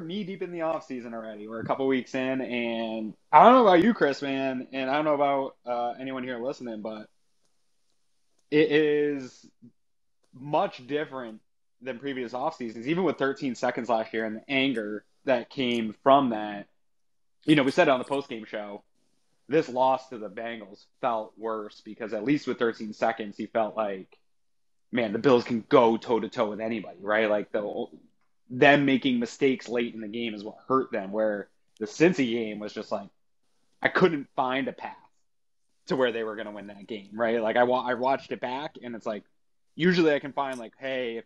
knee deep in the off season already. We're a couple weeks in, and I don't know about you, Chris, man, and I don't know about anyone here listening, but it is much different than previous off seasons, even with 13 seconds last year and the anger that came from that. You know, we said it on the post-game show, this loss to the Bengals felt worse because at least with 13 seconds, he felt like, man, the Bills can go toe-to-toe with anybody, right? Like, them making mistakes late in the game is what hurt them, where the Cincy game was just like, I couldn't find a path to where they were going to win that game, right? Like, I watched it back, and it's like, usually I can find, like, hey,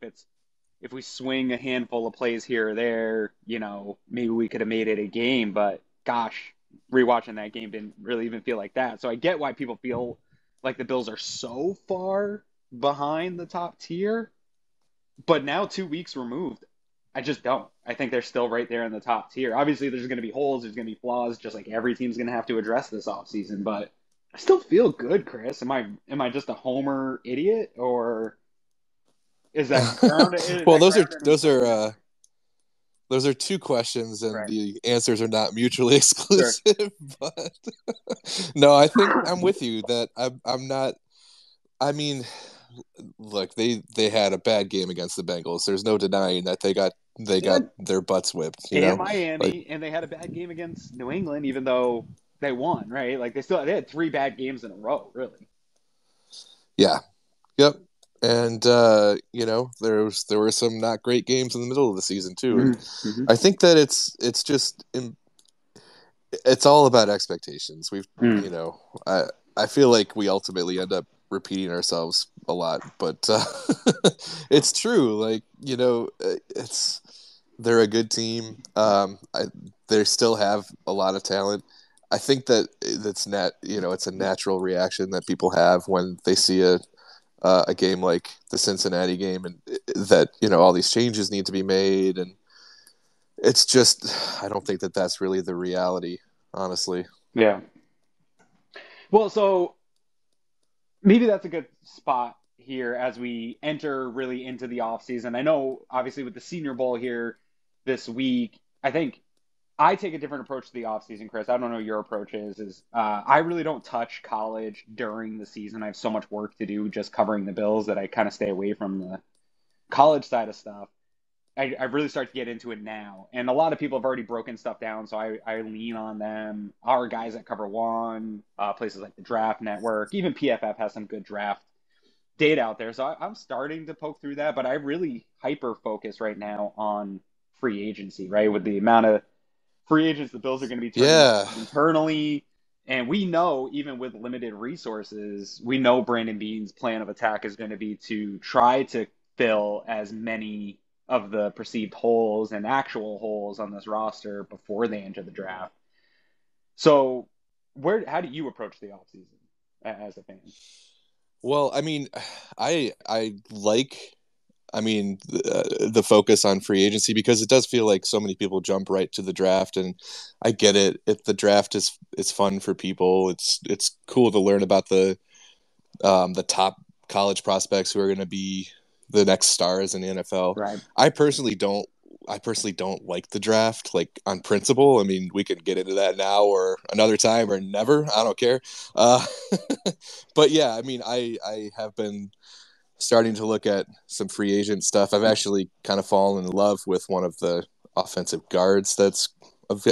if we swing a handful of plays here or there, you know, maybe we could have made it a game, but gosh, rewatching that game didn't really even feel like that. So I get why people feel like the Bills are so far behind the top tier, but now 2 weeks removed, I just don't. I think they're still right there in the top tier. Obviously, there's going to be holes, there's going to be flaws, just like every team's going to have to address this offseason, but I still feel good, Chris. Am I just a homer idiot, or is that grounded? Well, those are two questions, and right. The answers are not mutually exclusive. Sure. But no, I think I'm with you that I'm not. I mean, look, they had a bad game against the Bengals. There's no denying that they got their butts whipped. You know, Miami, and they had a bad game against New England, even though they won, right? Like they had 3 bad games in a row, really. Yeah. Yep. And you know, there were some not great games in the middle of the season too. And Mm-hmm. I think that it's all about expectations. You know, I feel like we ultimately end up repeating ourselves a lot, but it's true. Like, you know, they're a good team. They still have a lot of talent. I think that it's a natural reaction that people have when they see a game like the Cincinnati game, and that, you know, all these changes need to be made, and it's just, I don't think that that's really the reality, honestly. Yeah. Well, so maybe that's a good spot here as we enter really into the off season. I know, obviously, with the Senior Bowl here this week, I think I take a different approach to the offseason, Chris. I don't know what your approach is I really don't touch college during the season. I have so much work to do just covering the Bills that I kind of stay away from the college side of stuff. I really start to get into it now. And a lot of people have already broken stuff down, so I lean on them. Our guys that cover one, places like the Draft Network, even PFF has some good draft data out there. So I'm starting to poke through that, but I really hyper focus right now on free agency, right? With the amount of free agents the Bills are going to be turning internally. And we know, even with limited resources, we know Brandon Beane's plan of attack is going to be to try to fill as many of the perceived holes and actual holes on this roster before they enter the draft. So how do you approach the offseason as a fan? Well, I mean, I like, I mean, the focus on free agency, because it does feel like so many people jump right to the draft, and I get it. If the draft is fun for people, it's cool to learn about the top college prospects who are going to be the next stars in the NFL. Right. I personally don't like the draft, like, on principle. I mean, we can get into that now or another time or never. I don't care. But yeah, I mean, I have been starting to look at some free agent stuff. I've actually kind of fallen in love with one of the offensive guards that's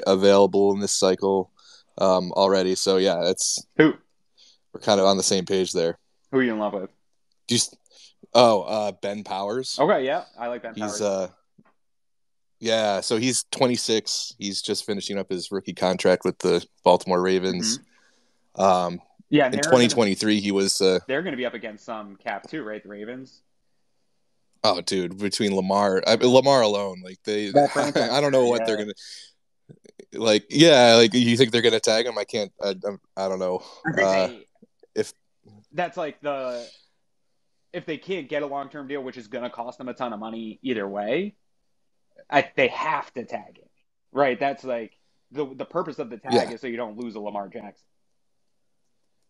available in this cycle already. So yeah, we're kind of on the same page there. Who are you in love with? Ben Powers. Okay, yeah, I like Ben Powers. Yeah, so he's 26. He's just finishing up his rookie contract with the Baltimore Ravens. Mm-hmm. Yeah, in 2023, he was. They're going to be up against some cap too, right? The Ravens. Oh, dude! Between Lamar alone, like I don't know what they're gonna. Like, yeah, like, you think they're gonna tag him? I can't. I don't know. I think if that's like if they can't get a long-term deal, which is going to cost them a ton of money either way, they have to tag it, right? That's like the purpose of the tag is so you don't lose a Lamar Jackson.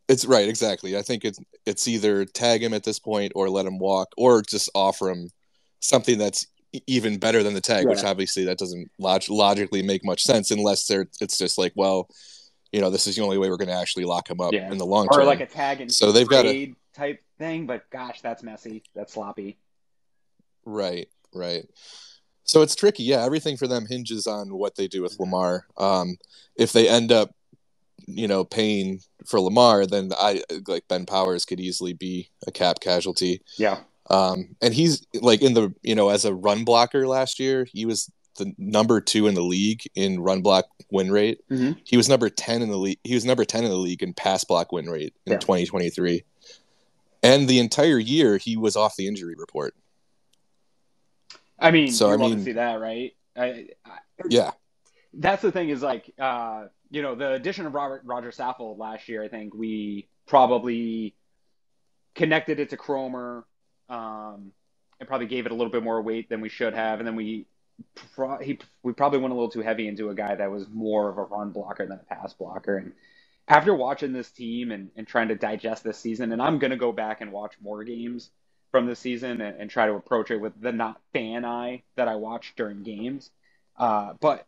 It's right, exactly. I think it's either tag him at this point or let him walk, or just offer him something that's even better than the tag, which Yeah. obviously that doesn't logically make much sense unless it's just like, well, this is the only way we're going to actually lock him up Yeah. in the long Or term. like a tag and So they've got to trade type thing, but gosh, that's messy. That's sloppy. right. So it's tricky. Yeah, everything for them hinges on what they do with Lamar. If they end up, paying for Lamar, then like Ben Powers could easily be a cap casualty. Yeah. And he's like in the, as a run blocker last year, he was the number 2 in the league in run block win rate. Mm-hmm. He was number 10 in the league. He was number 10 in the league in pass block win rate in 2023. And the entire year he was off the injury report. I mean, so you love to see that, right? Yeah. That's the thing is like, the addition of Roger Saffold last year, I think we probably connected it to Cromer, and probably gave it a little bit more weight than we should have. And then we probably went a little too heavy into a guy that was more of a run blocker than a pass blocker. And after watching this team and trying to digest this season, and I'm going to go back and watch more games from this season and try to approach it with the not fan eye that I watched during games. But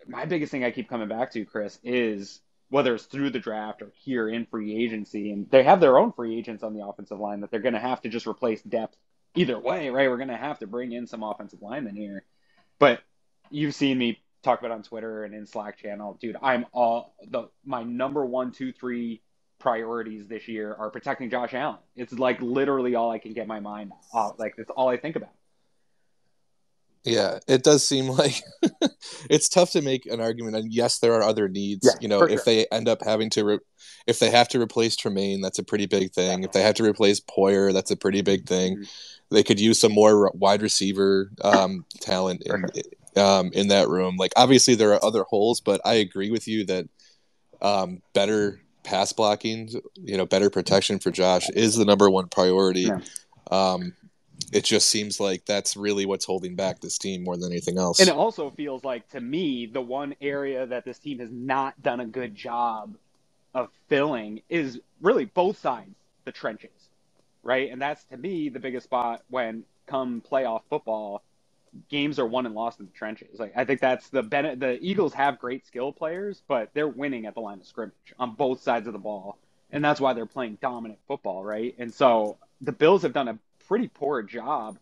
my biggest thing I keep coming back to, Chris, is whether it's through the draft or here in free agency, and they have their own free agents on the offensive line that they're going to have to just replace depth either way, right? We're going to have to bring in some offensive linemen here. But you've seen me talk about it on Twitter and in Slack channel, dude, my number 1, 2, 3 priorities this year are protecting Josh Allen. It's like literally all I can get my mind off. Like that's all I think about. Yeah, it does seem like it's tough to make an argument. And yes, there are other needs. If they end up having to, if they have to replace Tremaine, that's a pretty big thing. If they have to replace Poyer, that's a pretty big thing. Mm-hmm. They could use some more wide receiver talent in that room. Like obviously there are other holes, but I agree with you that better pass blocking, better protection for Josh is the number 1 priority. Yeah. It just seems like that's really what's holding back this team more than anything else. And it also feels like, to me, the one area that this team has not done a good job of filling is really both sides, the trenches, right? And that's, to me, the biggest spot when come playoff football, games are won and lost in the trenches. Like I think that's the Eagles have great skill players, but they're winning at the line of scrimmage on both sides of the ball. And that's why they're playing dominant football, right? And so the Bills have done a pretty poor job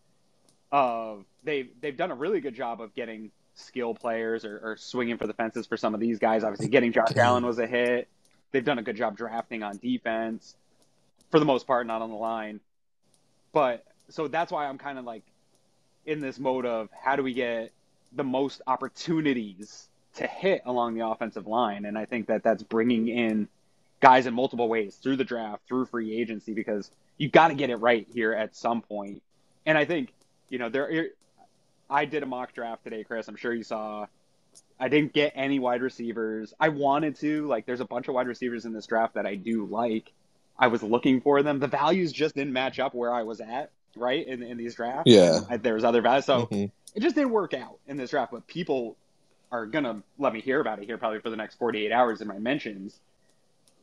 of they've done a really good job of getting skill players or swinging for the fences for some of these guys. Obviously, getting Josh Allen was a hit. They've done a good job drafting on defense for the most part, not on the line. But so that's why I'm kind of like in this mode of how do we get the most opportunities to hit along the offensive line. And I think that's bringing in guys in multiple ways through the draft, through free agency, because you got to get it right here at some point. And I think, I did a mock draft today, Chris. I'm sure you saw. I didn't get any wide receivers. I wanted to. Like, there's a bunch of wide receivers in this draft that I do like. I was looking for them. The values just didn't match up where I was at, right, in these drafts. Yeah. There was other values. So it just didn't work out in this draft. But people are going to let me hear about it here probably for the next 48 hours in my mentions,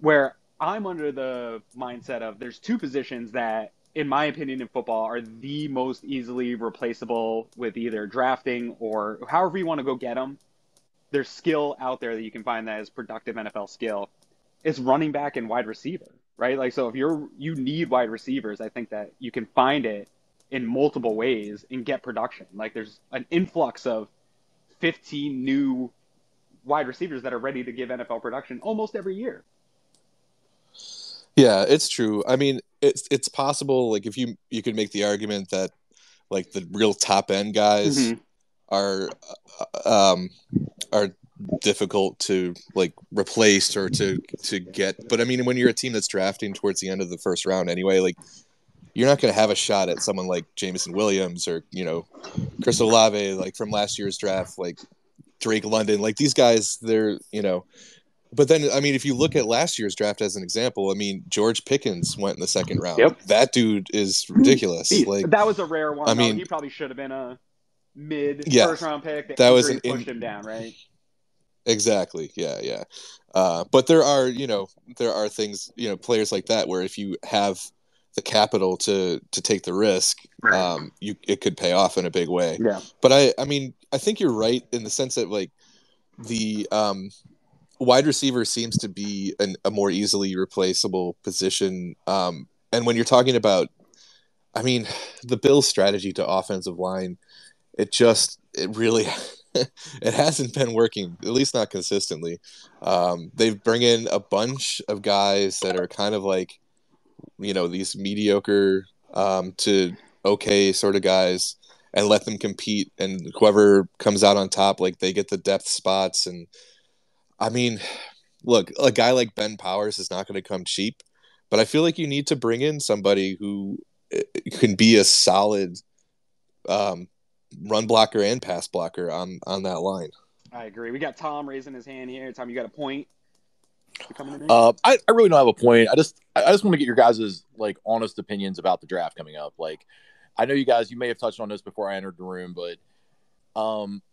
where I'm under the mindset of there's 2 positions that, in my opinion, in football are the most easily replaceable with either drafting or however you want to go get them. There's skill out there that you can find that is productive NFL skill. It's running back and wide receiver, right? Like, so if you need wide receivers, I think that you can find it in multiple ways and get production. Like there's an influx of 15 new wide receivers that are ready to give NFL production almost every year. Yeah, it's true. I mean, it's possible. Like if you could make the argument that like the real top end guys are difficult to like replace or to get. But I mean, when you're a team that's drafting towards the end of the first round anyway, like you're not going to have a shot at someone like Jameson Williams or Chris Olave, like from last year's draft, like Drake London, like these guys. They're But then, I mean, if you look at last year's draft as an example, I mean, George Pickens went in the second round. Yep. That dude is ridiculous. Like that was a rare one. I mean, he probably should have been a first round pick. The injury pushed him down, right? Exactly. Yeah. But there are things, players like that where if you have the capital to take the risk, Right. it could pay off in a big way. Yeah. But I mean, I think you're right in the sense that like the wide receiver seems to be a more easily replaceable position. And when you're talking about, I mean, the Bills' strategy to offensive line, it really it hasn't been working, at least not consistently. They bring in a bunch of guys that are kind of like, these mediocre to okay sort of guys, and let them compete, and whoever comes out on top, like they get the depth spots. And I mean, look, a guy like Ben Powers is not going to come cheap, but I feel like you need to bring in somebody who can be a solid um, run blocker and pass blocker on that line. I agree. We got Tom raising his hand here. Tom, you got a point coming in here? I really don't have a point. I just want to get your guys' like honest opinions about the draft coming up. Like, I know you guys, you may have touched on this before I entered the room, but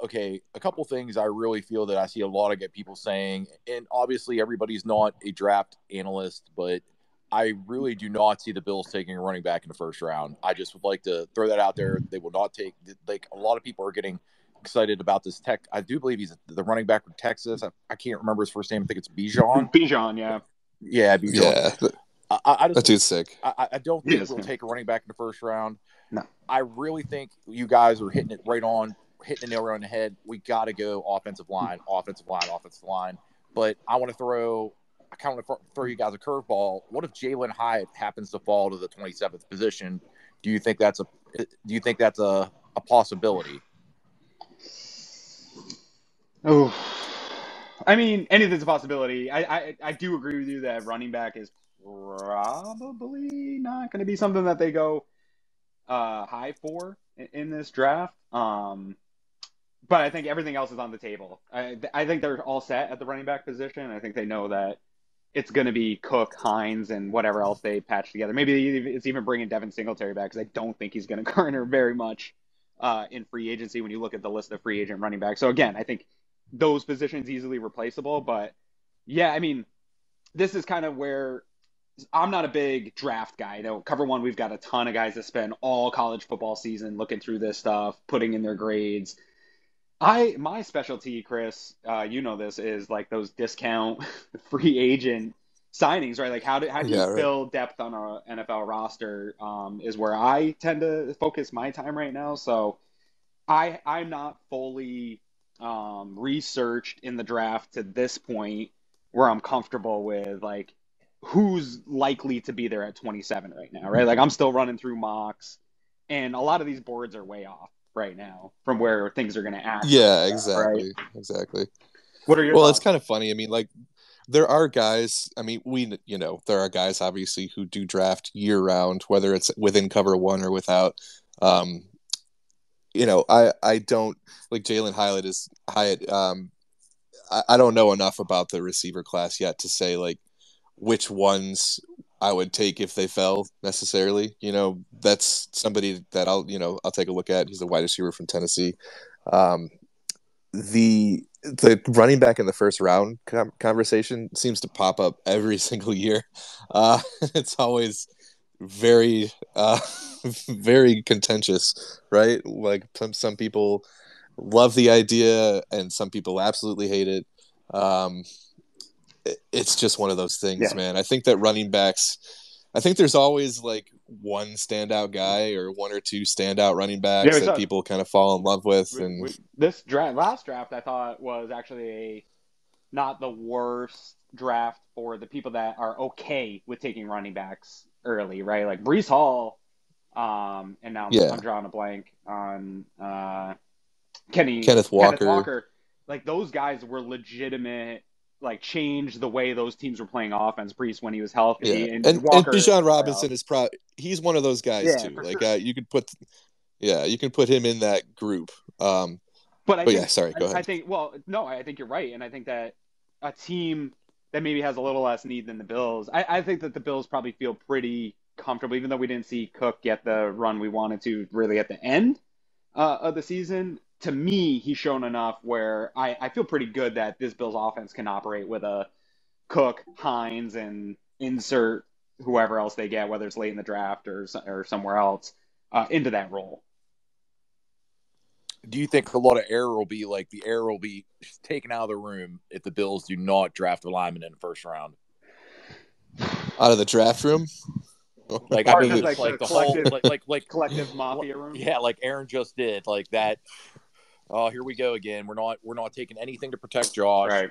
okay, a couple things I really feel that I see a lot of people saying, and obviously everybody's not a draft analyst, but I really do not see the Bills taking a running back in the first round. I just would like to throw that out there. They will not take, like, a lot of people are getting excited about this tech. I do believe he's the running back from Texas. I can't remember his first name. I think it's Bijan. Bijan, yeah. Yeah, Bijan. Yeah, I just, that dude's sick. I don't He think is, we'll man. take a running back in the first round. No. I really think you guys are hitting it right on, hitting the nail right on the head. We got to go offensive line. But I want to throw you guys a curveball. What if Jalen Hyatt happens to fall to the 27th position? Do you think that's a possibility? Oh, I mean, anything's a possibility. I do agree with you that running back is probably not going to be something that they go high for in this draft. But I think everything else is on the table. I think they're all set at the running back position. I think they know that it's going to be Cook, Hines, and whatever else they patch together. Maybe it's even bringing Devin Singletary back, because I don't think he's going to garner very much in free agency when you look at the list of free agent running backs. So again, I think those positions easily replaceable. But yeah, I mean, this is kind of where I'm not a big draft guy. Though Cover One, we've got a ton of guys that spend all college football season looking through this stuff, putting in their grades. My specialty, Chris, you know this, is like those discount free agent signings, right? Like how do you Right. fill depth on an NFL roster is where I tend to focus my time right now. So I'm not fully researched in the draft to this point where I'm comfortable with like who's likely to be there at 27 right now, right? Like I'm still running through mocks, and a lot of these boards are way off right now from where things are going to actually Yeah, go, right? exactly. What are your Well, thoughts? it's kind of funny. I mean, like, there are guys. I mean, there are guys obviously who do draft year round, whether it's within Cover One or without. Um, I don't like Jalen Hyatt. I don't know enough about the receiver class yet to say like which ones I would take if they fell necessarily. That's somebody that I'll take a look at. He's a wide receiver from Tennessee. Um, the running back in the first round conversation seems to pop up every single year. It's always very very contentious, right? Like some people love the idea and some people absolutely hate it. It's just one of those things, Yeah. man. I think that running backs, I think there's always like one standout guy or one or two standout running backs that people kind of fall in love with. And This last draft, I thought was actually not the worst draft for the people that are okay with taking running backs early, right? Like Brees Hall, and now I'm drawing a blank on Kenneth Walker. Like those guys were legitimate, like changed the way those teams were playing offense. Brees when he was healthy, Yeah, and and Walker Bijan Robinson is he's one of those guys too. for Like sure. you can put him in that group. But I think, yeah, sorry, go ahead. I think you're right, and I think that a team that maybe has a little less need than the Bills, I think that the Bills probably feel pretty comfortable, even though we didn't see Cook get the run we wanted to really at the end of the season. To me, he's shown enough where I feel pretty good that this Bills offense can operate with a Cook, Hines, and insert whoever else they get, whether it's late in the draft or somewhere else, into that role. Do you think a lot of error will be taken out of the room if the Bills do not draft a lineman in the first round? Out of the draft room? Like, Or I mean, just like the the whole collective mafia room. Yeah, like Aaron just did. Like that. Oh, here we go again. We're not taking anything to protect Josh. Right.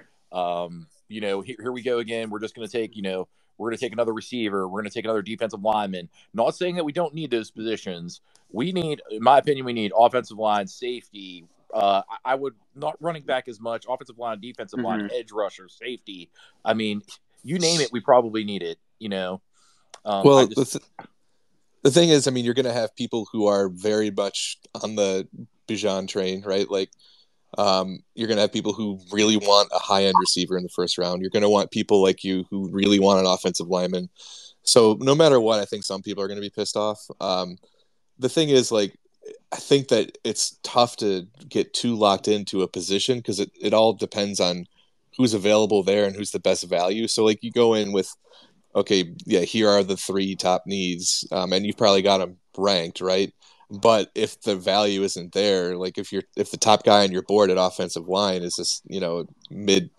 Here we go again. We're just going to take, we're going to take another receiver. We're going to take another defensive lineman. Not saying that we don't need those positions. We need, in my opinion, we need offensive line, safety. I would not running back as much. Offensive line, defensive line, edge rusher, safety. I mean, you name it, we probably need it. Well, the thing is, I mean, you're going to have people who are very much on the Bijan train, right? Like, you're going to have people who really want a high-end receiver in the first round. You're going to want people like you who really want an offensive lineman. So no matter what, I think some people are going to be pissed off. The thing is, like, I think that it's tough to get too locked into a position because it all depends on who's available there and who's the best value. So, like, you go in with, okay, yeah, here are the 3 top needs, and you've probably got them ranked, right? But if the value isn't there, like if the top guy on your board at offensive line is this, mid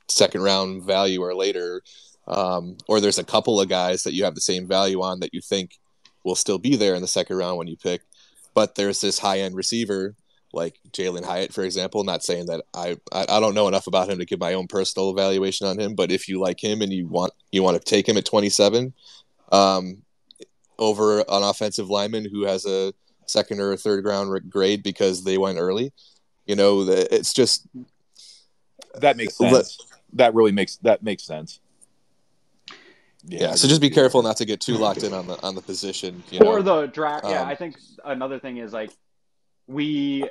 second round value or later, or there's a couple of guys that you have the same value on that you think will still be there in the second round when you pick, but there's this high end receiver like Jalen Hyatt, for example. Not saying that I don't know enough about him to give my own personal evaluation on him, but if you like him and you want to take him at 27, over an offensive lineman who has a second or a third round grade because they went early, it's just that makes sense. That makes sense. Yeah, so just be careful not to get too locked in on the position, or the draft. Yeah, I think another thing is like we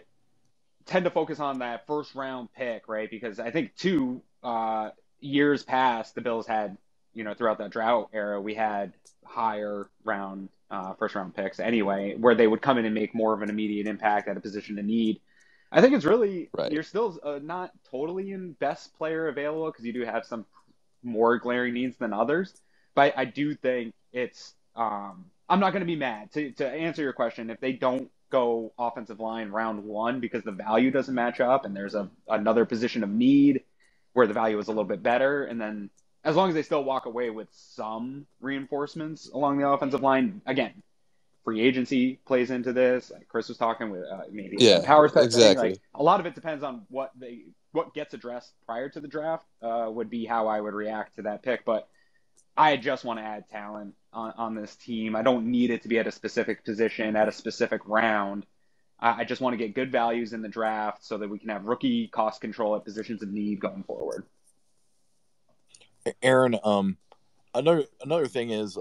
tend to focus on that first round pick, right? Because I think 2 years past, the Bills had, throughout that drought era, we had higher round first round picks anyway, where they would come in and make more of an immediate impact at a position of need. I think it's really right. You're still not totally in best player available because you do have some more glaring needs than others. But I do think it's I'm not going to be mad to answer your question if they don't go offensive line round 1 because the value doesn't match up and there's another position of need where the value is a little bit better, and then as long as they still walk away with some reinforcements along the offensive line, again, free agency plays into this. Like Chris was talking with maybe Powers. Exactly. Like, a lot of it depends on what gets addressed prior to the draft. Would be how I would react to that pick, but I just want to add talent on this team. I don't need it to be at a specific position at a specific round. I just want to get good values in the draft so that we can have rookie cost control at positions of need going forward. Aaron, another thing is,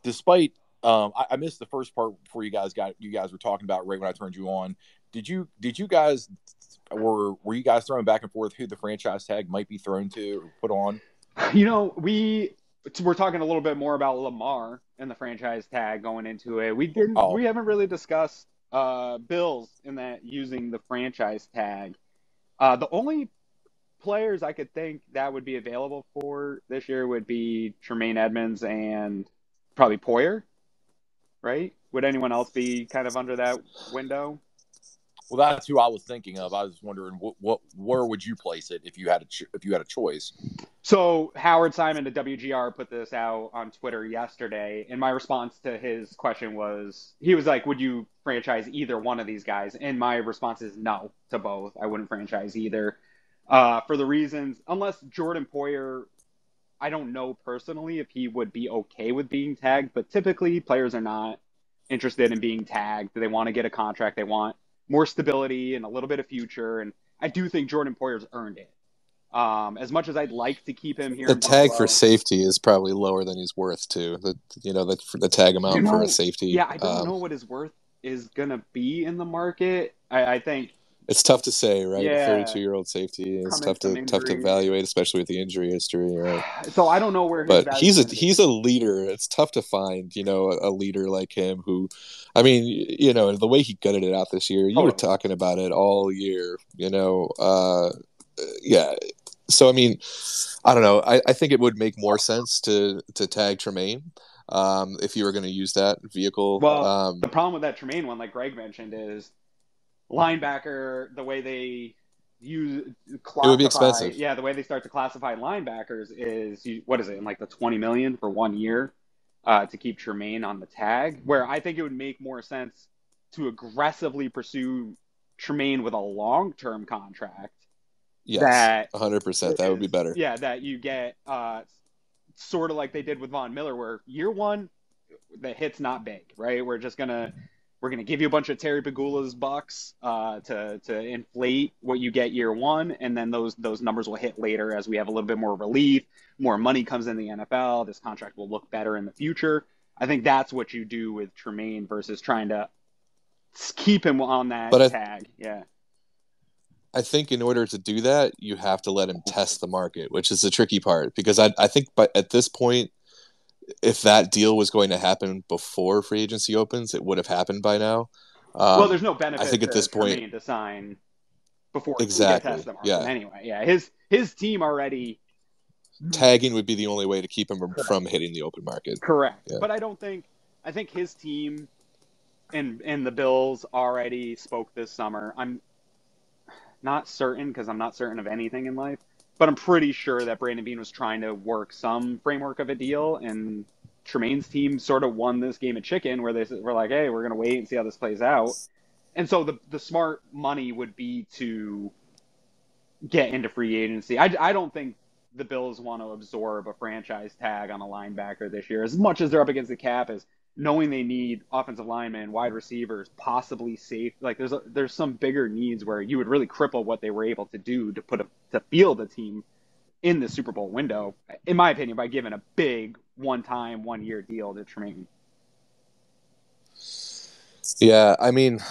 despite I missed the first part before you guys were talking about right when I turned you on. Did you guys were you guys throwing back and forth who the franchise tag might be thrown to or put on? We're talking a little bit more about Lamar and the franchise tag going into it. We haven't really discussed Bills in that using the franchise tag. The only players I could think that would be available for this year would be Tremaine, Edmunds, and probably Poyer, right? Would anyone else be kind of under that window? Well, that's who I was thinking of. I was wondering where would you place it if you had a choice? So Howard Simon at WGR put this out on Twitter yesterday, and my response to his question was, he was like, would you franchise either one of these guys? And my response is no to both. I wouldn't franchise either. For the reasons, unless Jordan Poyer, I don't know personally if he would be okay with being tagged, but typically players are not interested in being tagged. They want to get a contract. They want more stability and a little bit of future. And I do think Jordan Poyer's earned it. As much as I'd like to keep him here, the tag for safety is probably lower than he's worth too. The tag amount for a safety. Yeah, I don't know what his worth is gonna be in the market. I think it's tough to say, right? Yeah, a 32-year-old safety is tough to evaluate, especially with the injury history, right? So I don't know where. But he's a leader. It's tough to find, a leader like him who, I mean, the way he gutted it out this year. You were talking about it all year, Yeah, So I mean, I don't know. I think it would make more sense to tag Tremaine if you were going to use that vehicle. Well, the problem with that Tremaine one, like Greg mentioned, is linebacker. The way they it would be expensive. the way they start to classify linebackers is what is it in like the 20 million for 1 year to keep Tremaine on the tag. Where I think it would make more sense to aggressively pursue Tremaine with a long-term contract. Yes, 100%. That would be better. Yeah, that you get sort of like they did with Von Miller, where year one, the hit's not big, right? We're gonna give you a bunch of Terry Pegula's bucks to inflate what you get year one, and then those numbers will hit later as we have a little bit more relief, more money comes in the NFL. This contract will look better in the future. I think that's what you do with Tremaine versus trying to keep him on that tag. Yeah. I think in order to do that, you have to let him test the market, which is the tricky part. Because I think at this point, if that deal was going to happen before free agency opens, it would have happened by now. Well, there's no benefit I think at this point, Tremaine to sign before exactly. he gets the market anyway. Yeah, his team already tagging would be the only way to keep him from hitting the open market. Correct. Yeah. But I think his team and the Bills already spoke this summer. I'm not certain because I'm not certain of anything in life, but I'm pretty sure that Brandon Beane was trying to work some framework of a deal, and Tremaine's team sort of won this game of chicken where they were like, hey, we're going to wait and see how this plays out. And so the smart money would be to get into free agency. I don't think the Bills want to absorb a franchise tag on a linebacker this year, as much as they're up against the cap, as knowing they need offensive linemen, wide receivers, possibly safe. Like there's some bigger needs where you would really cripple what they were able to do to field a team in the Super Bowl window, in my opinion, by giving a big one-time 1-year deal to Tremaine. Yeah, I mean,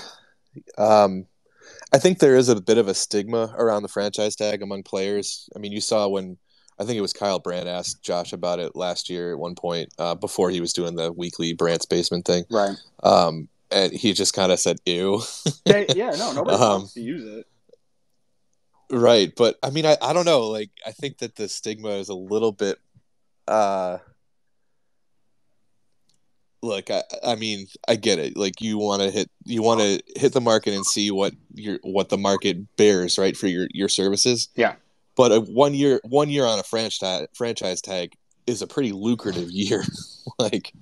I think there is a bit of a stigma around the franchise tag among players. I mean, you saw when I think it was Kyle Brandt asked Josh about it last year at one point before he was doing the weekly Brandt's Basement thing. Right. And he just kind of said, ew. Nobody wants to use it. Right. But, I mean, I don't know. Like, I think that the stigma is a little bit look, I mean, I get it. Like you want to hit the market and see what the market bears, right, for your services. Yeah. But one year on a franchise tag is a pretty lucrative year, like,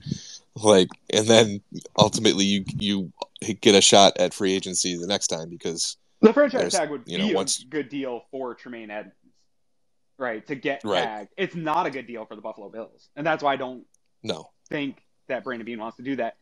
and then ultimately you get a shot at free agency the next time because the franchise tag would be a good deal for Tremaine Edmunds, right? To get tagged, it's not a good deal for the Buffalo Bills, and that's why I don't think that Brandon Beane wants to do that.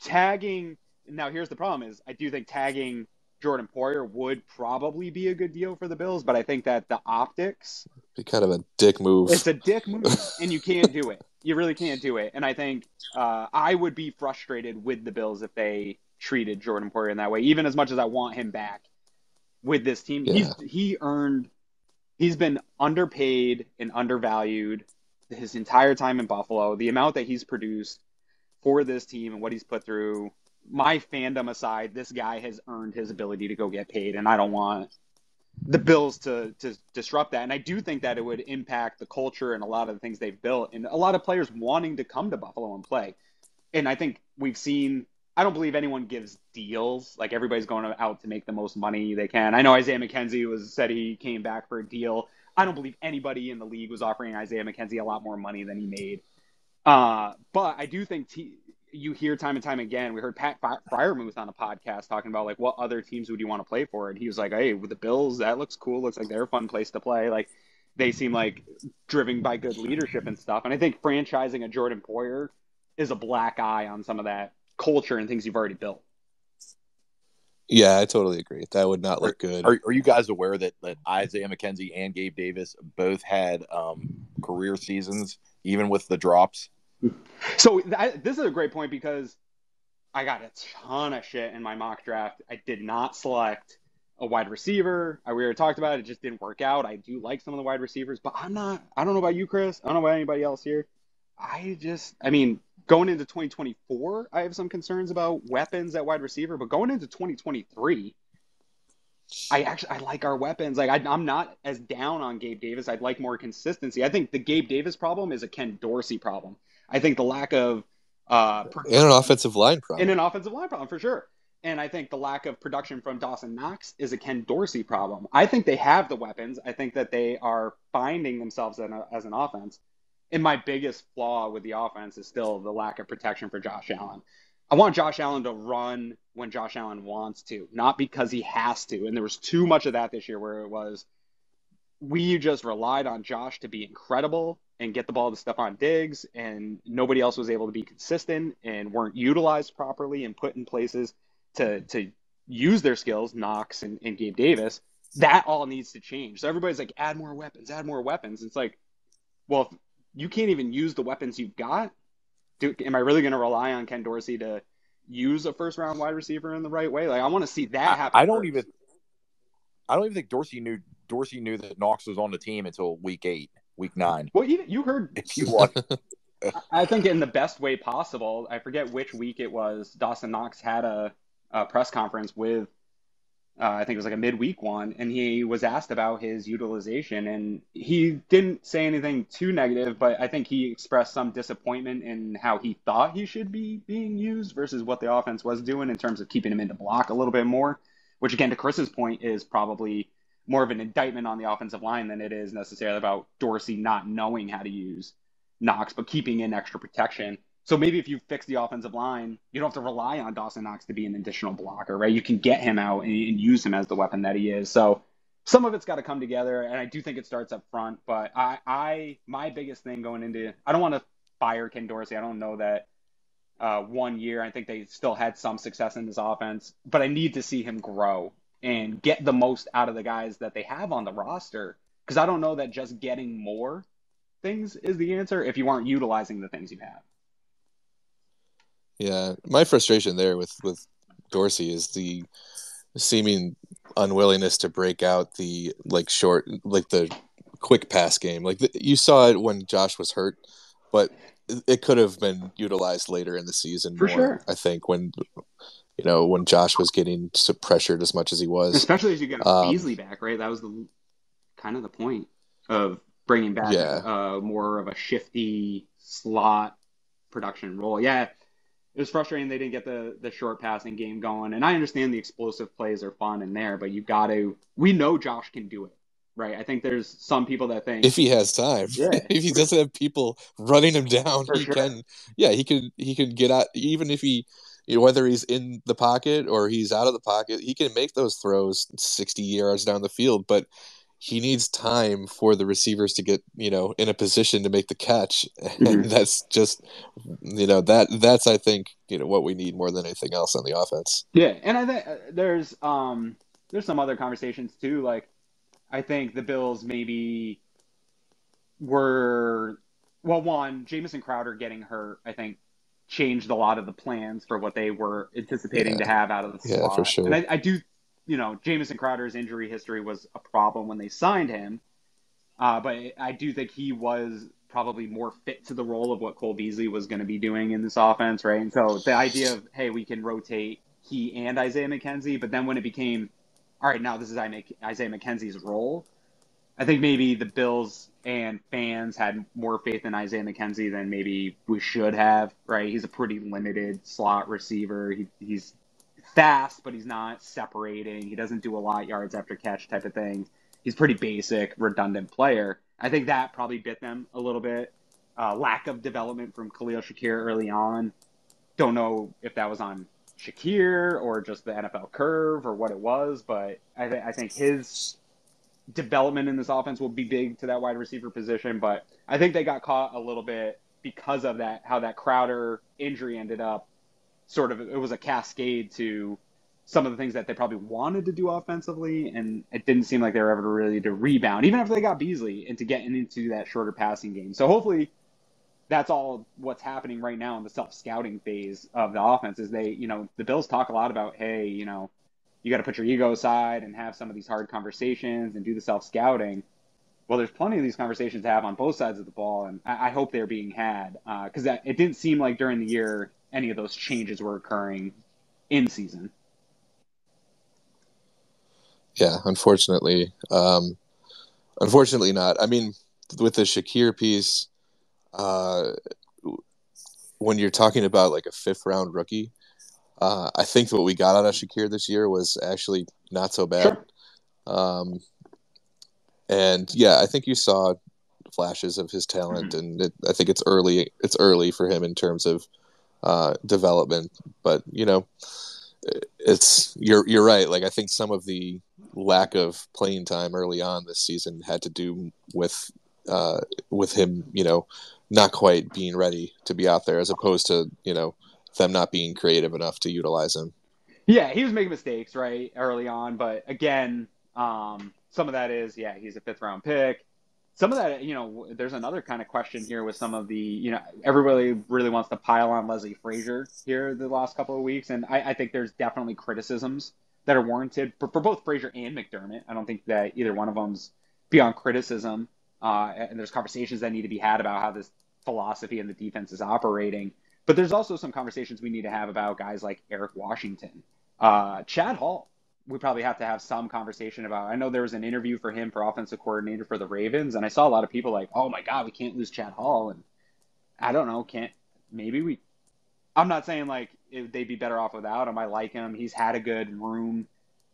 Tagging, now here's the problem is I do think tagging Jordan Poyer would probably be a good deal for the Bills, but I think that the optics be kind of a dick move. It's a dick move, and you can't do it. You really can't do it. And I think I would be frustrated with the Bills if they treated Jordan Poyer in that way, even as much as I want him back with this team. Yeah. He's been underpaid and undervalued his entire time in Buffalo. The amount that he's produced for this team and what he's put through, my fandom aside, this guy has earned his ability to go get paid, and I don't want the Bills to disrupt that. And I do think that it would impact the culture and a lot of the things they've built and a lot of players wanting to come to Buffalo and play. And I think we've seen, I don't believe anyone gives deals. Like everybody's going out to make the most money they can. I know Isaiah McKenzie said he came back for a deal. I don't believe anybody in the league was offering Isaiah McKenzie a lot more money than he made. But I do think you hear time and time again, we heard Pat Freiermuth on a podcast talking about like what other teams would you want to play for? And he was like, hey, with the Bills, that looks cool. Looks like they're a fun place to play. Like they seem like driven by good leadership and stuff. And I think franchising a Jordan Poyer is a black eye on some of that culture and things you've already built. Yeah, I totally agree. That would not look good. Are you guys aware that Isaiah McKenzie and Gabe Davis both had career seasons, even with the drops? So this is a great point because I got a ton of shit in my mock draft. I did not select a wide receiver. We already talked about it. It just didn't work out. I do like some of the wide receivers, but I don't know about you, Chris. I don't know about anybody else here. Going into 2024, I have some concerns about weapons at wide receiver, but going into 2023, I like our weapons. Like I'm not as down on Gabe Davis. I'd like more consistency. I think the Gabe Davis problem is a Ken Dorsey problem. I think the lack of And an production offensive line in problem. an offensive line problem for sure. And I think the lack of production from Dawson Knox is a Ken Dorsey problem. I think they have the weapons. I think that they are finding themselves as an offense. And my biggest flaw with the offense is still the lack of protection for Josh Allen. I want Josh Allen to run when Josh Allen wants to, not because he has to. And there was too much of that this year where it was we just relied on Josh to be incredible and get the ball to Stephon Diggs, and nobody else was able to be consistent and weren't utilized properly and put in places to use their skills, Knox and Gabe Davis. That all needs to change. So everybody's like, add more weapons, add more weapons. It's like, well, if you can't even use the weapons you've got, am I really going to rely on Ken Dorsey to use a first round wide receiver in the right way? Like, I want to see that happen. I don't even think Dorsey knew that Knox was on the team until week 9. Well, even you heard if you watch. I think in the best way possible. I forget which week it was. Dawson Knox had a press conference with, I think it was like a midweek one, and he was asked about his utilization, and he didn't say anything too negative, but I think he expressed some disappointment in how he thought he should be being used versus what the offense was doing in terms of keeping him in the block a little bit more, which again, to Chris's point, is probably more of an indictment on the offensive line than it is necessarily about Dorsey not knowing how to use Knox, but keeping in extra protection. So maybe if you fix the offensive line, you don't have to rely on Dawson Knox to be an additional blocker, right? You can get him out and use him as the weapon that he is. So some of it's got to come together, and I do think it starts up front. But my biggest thing going into, I don't want to fire Ken Dorsey. I don't know that 1 year. I think they still had some success in this offense, but I need to see him grow and get the most out of the guys that they have on the roster, because I don't know that just getting more things is the answer if you aren't utilizing the things you have. Yeah, my frustration there with Dorsey is the seeming unwillingness to break out the the quick pass game. You saw it when Josh was hurt, but it could have been utilized later in the season For more. sure. I think when Josh was getting pressured as much as he was, especially as you get Beasley back, right? That was the kind of the point of bringing back more of a shifty slot production role. Yeah, it was frustrating they didn't get the short passing game going. And I understand the explosive plays are fun in there, but we know Josh can do it, right? I think there's some people that think if he has time, if he doesn't have people running him down, he can get out, even if he, whether he's in the pocket or he's out of the pocket, he can make those throws 60 yards down the field, but he needs time for the receivers to get, in a position to make the catch. And that's just, that's, I think, what we need more than anything else on the offense. Yeah. And I think there's some other conversations too. Like, I think the Bills maybe were, one, Jamison Crowder getting hurt, I think changed a lot of the plans for what they were anticipating to have out of the slot. Yeah, for sure. And I do, Jamison Crowder's injury history was a problem when they signed him. But I do think he was probably more fit to the role of what Cole Beasley was going to be doing in this offense, right? And so the idea of, hey, we can rotate he and Isaiah McKenzie, but then when it became, all right, now this is Isaiah McKenzie's role, I think maybe the Bills and fans had more faith in Isaiah McKenzie than maybe we should have, right? He's a pretty limited slot receiver. He's fast, but he's not separating. He doesn't do a lot yards after catch type of thing. He's pretty basic, redundant player. I think that probably bit them a little bit. Lack of development from Khalil Shakir early on. Don't know if that was on Shakir or just the NFL curve or what it was, but I think his development in this offense will be big to that wide receiver position. But I think they got caught a little bit because of that, how that Crowder injury ended up. Sort of, it was a cascade to some of the things that they probably wanted to do offensively, and it didn't seem like they were ever really to rebound, even after they got Beasley, and to get into that shorter passing game. So hopefully that's all what's happening right now in the self-scouting phase of the offense is the Bills talk a lot about, hey, you got to put your ego aside and have some of these hard conversations and do the self-scouting. Well, there's plenty of these conversations to have on both sides of the ball, and I hope they're being had because it didn't seem like during the year any of those changes were occurring in season. Yeah, unfortunately not. I mean, with the Shakir piece, when you're talking about like a 5th-round rookie, I think what we got out of Shakir this year was actually not so bad. Sure. And yeah, I think you saw flashes of his talent, and I think it's early. It's early for him in terms of development, but you're right. Like, I think some of the lack of playing time early on this season had to do with him, not quite being ready to be out there, as opposed to them not being creative enough to utilize him. Yeah, he was making mistakes right early on, but again, some of that is he's a 5th-round pick. Some of that, there's another kind of question here with some of the, everybody really wants to pile on Leslie Frazier here the last couple of weeks, and I think there's definitely criticisms that are warranted for both Frazier and McDermott. I don't think that either one of them's beyond criticism, and there's conversations that need to be had about how this philosophy and the defense is operating. But there's also some conversations we need to have about guys like Eric Washington. Chad Hall, we probably have to have some conversation about. I know there was an interview for him for offensive coordinator for the Ravens, and I saw a lot of people like, oh my God, we can't lose Chad Hall. And I don't know, I'm not saying like they'd be better off without him. I like him. He's had a good room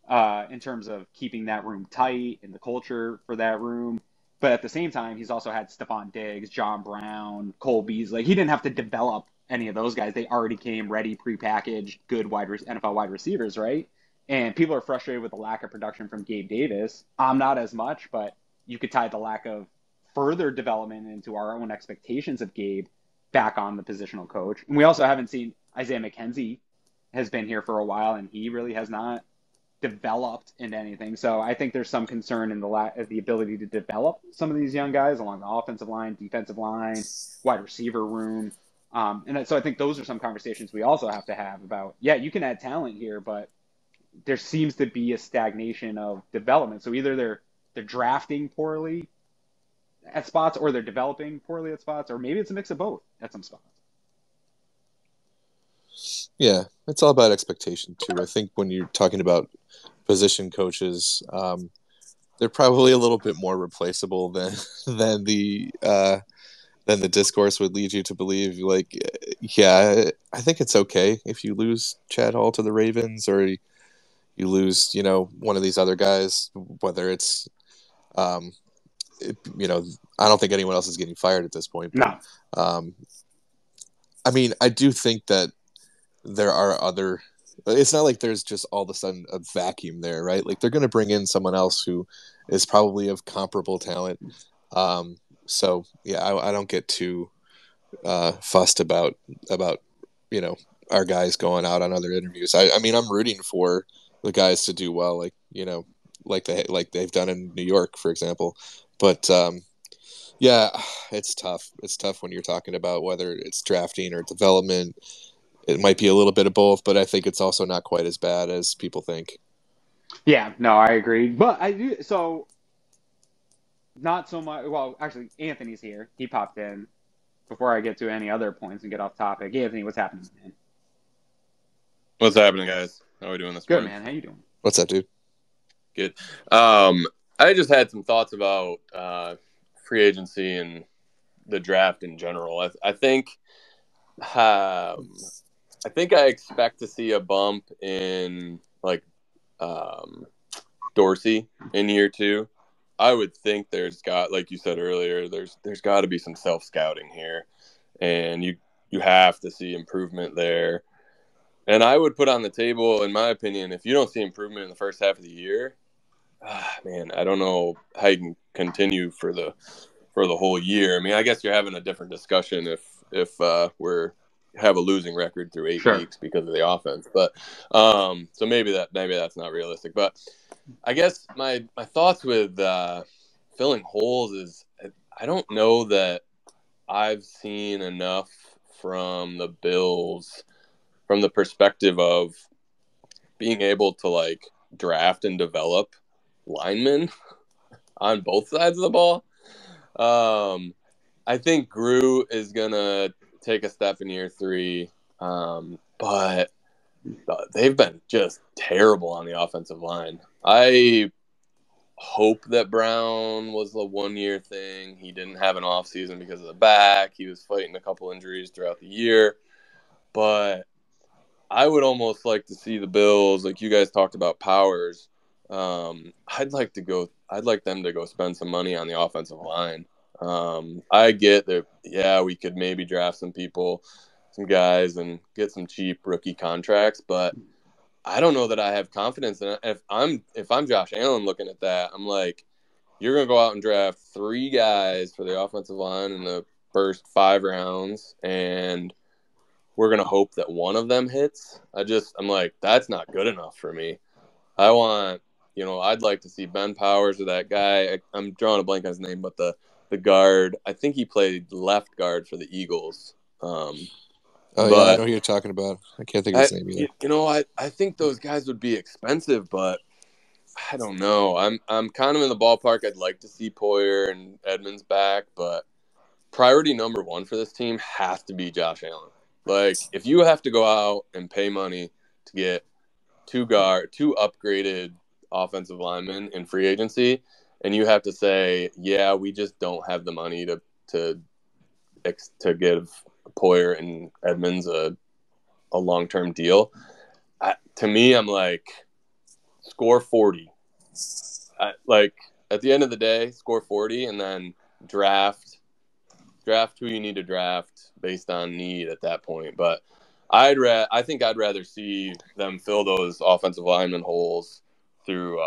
in terms of keeping that room tight and the culture for that room. But at the same time, he's also had Stephon Diggs, John Brown, Cole Beasley. He didn't have to develop any of those guys. They already came ready, prepackaged, good NFL wide receivers, right? And people are frustrated with the lack of production from Gabe Davis. I'm not as much, but you could tie the lack of further development into our own expectations of Gabe back on the positional coach. And we also haven't seen Isaiah McKenzie has been here for a while, and he really has not developed into anything. So I think there's some concern in the ability to develop some of these young guys along the offensive line, defensive line, wide receiver room. And so I think those are some conversations we also have to have about, you can add talent here, but there seems to be a stagnation of development. So either they're drafting poorly at spots, or they're developing poorly at spots, or maybe it's a mix of both at some spots. Yeah, it's all about expectation too. I think when you're talking about position coaches, they're probably a little bit more replaceable than the discourse would lead you to believe. Like, I think it's okay if you lose Chad Hall to the Ravens, or you lose, one of these other guys, whether it's, I don't think anyone else is getting fired at this point. But, No. I mean, I do think that there are other. It's not like there's just all of a sudden a vacuum there, right? Like, they're going to bring in someone else who is probably of comparable talent. So I don't get too fussed about our guys going out on other interviews. I mean, I'm rooting for the guys to do well, like they've done in New York, for example. But it's tough. It's tough when you're talking about whether it's drafting or development. It might be a little bit of both, but I think it's also not quite as bad as people think. Yeah, no, I agree. But I do so. Not so much. Well, actually, Anthony's here. He popped in before I get to any other points and get off topic. Anthony, what's happening, man? What's happening, guys? How are we doing this Good, morning? man. How you doing? What's up, dude? Good. I just had some thoughts about free agency and the draft in general. I think I expect to see a bump in Dorsey in year 2. I would think like you said earlier, there's got to be some self-scouting here, and you have to see improvement there. And I would put on the table, in my opinion, if you don't see improvement in the first half of the year, man, I don't know how you can continue for the whole year. I mean, I guess you're having a different discussion if we're have a losing record through 8 weeks because of the offense. But so maybe that's not realistic. But I guess my thoughts with filling holes is I don't know that I've seen enough from the Bills from the perspective of being able to draft and develop linemen on both sides of the ball. I think Grew is gonna take a step in year 3, but they've been just terrible on the offensive line. I hope that Brown was the 1-year thing. He didn't have an offseason because of the back. He was fighting a couple injuries throughout the year. But I would almost like to see the Bills, like you guys talked about Powers. I'd like them to go spend some money on the offensive line. I get that, yeah, we could maybe draft some people, some guys, and get some cheap rookie contracts, but I don't know that I have confidence in it. If I'm Josh Allen looking at that, I'm like, you're gonna go out and draft 3 guys for the offensive line in the first 5 rounds, and we're gonna hope that one of them hits. I'm like, that's not good enough for me. I want, I'd like to see Ben Powers or that guy. I'm drawing a blank on his name, but the guard, I think he played left guard for the Eagles. Yeah, I know who you're talking about. I can't think of his name either. I think those guys would be expensive, but I don't know. I'm kind of in the ballpark. I'd like to see Poyer and Edmunds back, but priority number 1 for this team has to be Josh Allen. Like, if you have to go out and pay money to get 2 upgraded offensive linemen in free agency, and you have to say, yeah, we just don't have the money to give Poyer and Edmunds a long-term deal. To me, I'm like, score 40. At the end of the day, score 40 and then draft who you need to draft based on need at that point. But I think I'd rather see them fill those offensive lineman holes through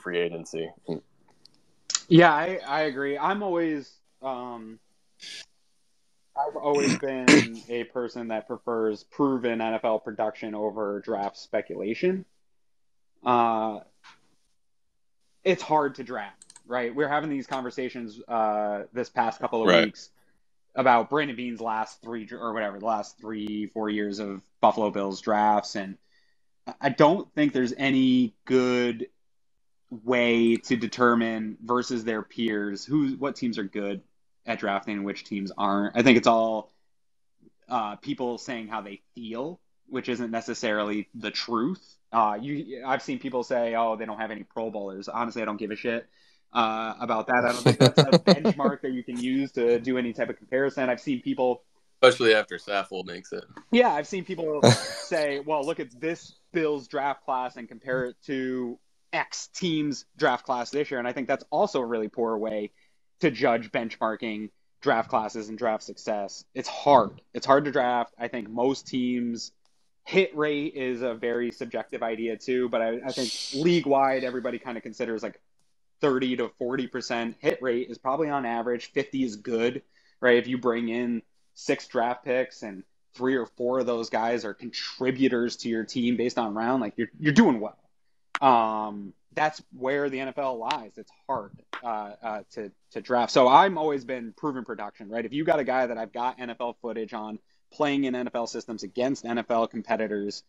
free agency. Yeah, I agree. I've always been a person that prefers proven NFL production over draft speculation. It's hard to draft, right? We're having these conversations this past couple of weeks about Brandon Beane's last 3-4 years of Buffalo Bills drafts, and I don't think there's any good way to determine versus their peers what teams are good at drafting and which teams aren't. I think it's all people saying how they feel, which isn't necessarily the truth. I've seen people say, "Oh, they don't have any Pro Bowlers." Honestly, I don't give a shit about that. I don't think that's a benchmark that you can use to do any type of comparison. I've seen people, especially after Saffold makes it. Yeah, I've seen people say, "Well, look at this Bills draft class and compare it to X team's draft class this year," and I think that's also a really poor way to judge benchmarking draft classes and draft success. It's hard. It's hard to draft. I think most teams' hit rate is a very subjective idea too, but I think league-wide everybody kind of considers like 30 to 40% hit rate is probably on average. 50 is good, right? If you bring in 6 draft picks and 3 or 4 of those guys are contributors to your team based on round, like you're doing well. That's where the NFL lies. It's hard to draft. So I've always been proven production, right? If you got a guy that I've got NFL footage on playing in NFL systems against NFL competitors,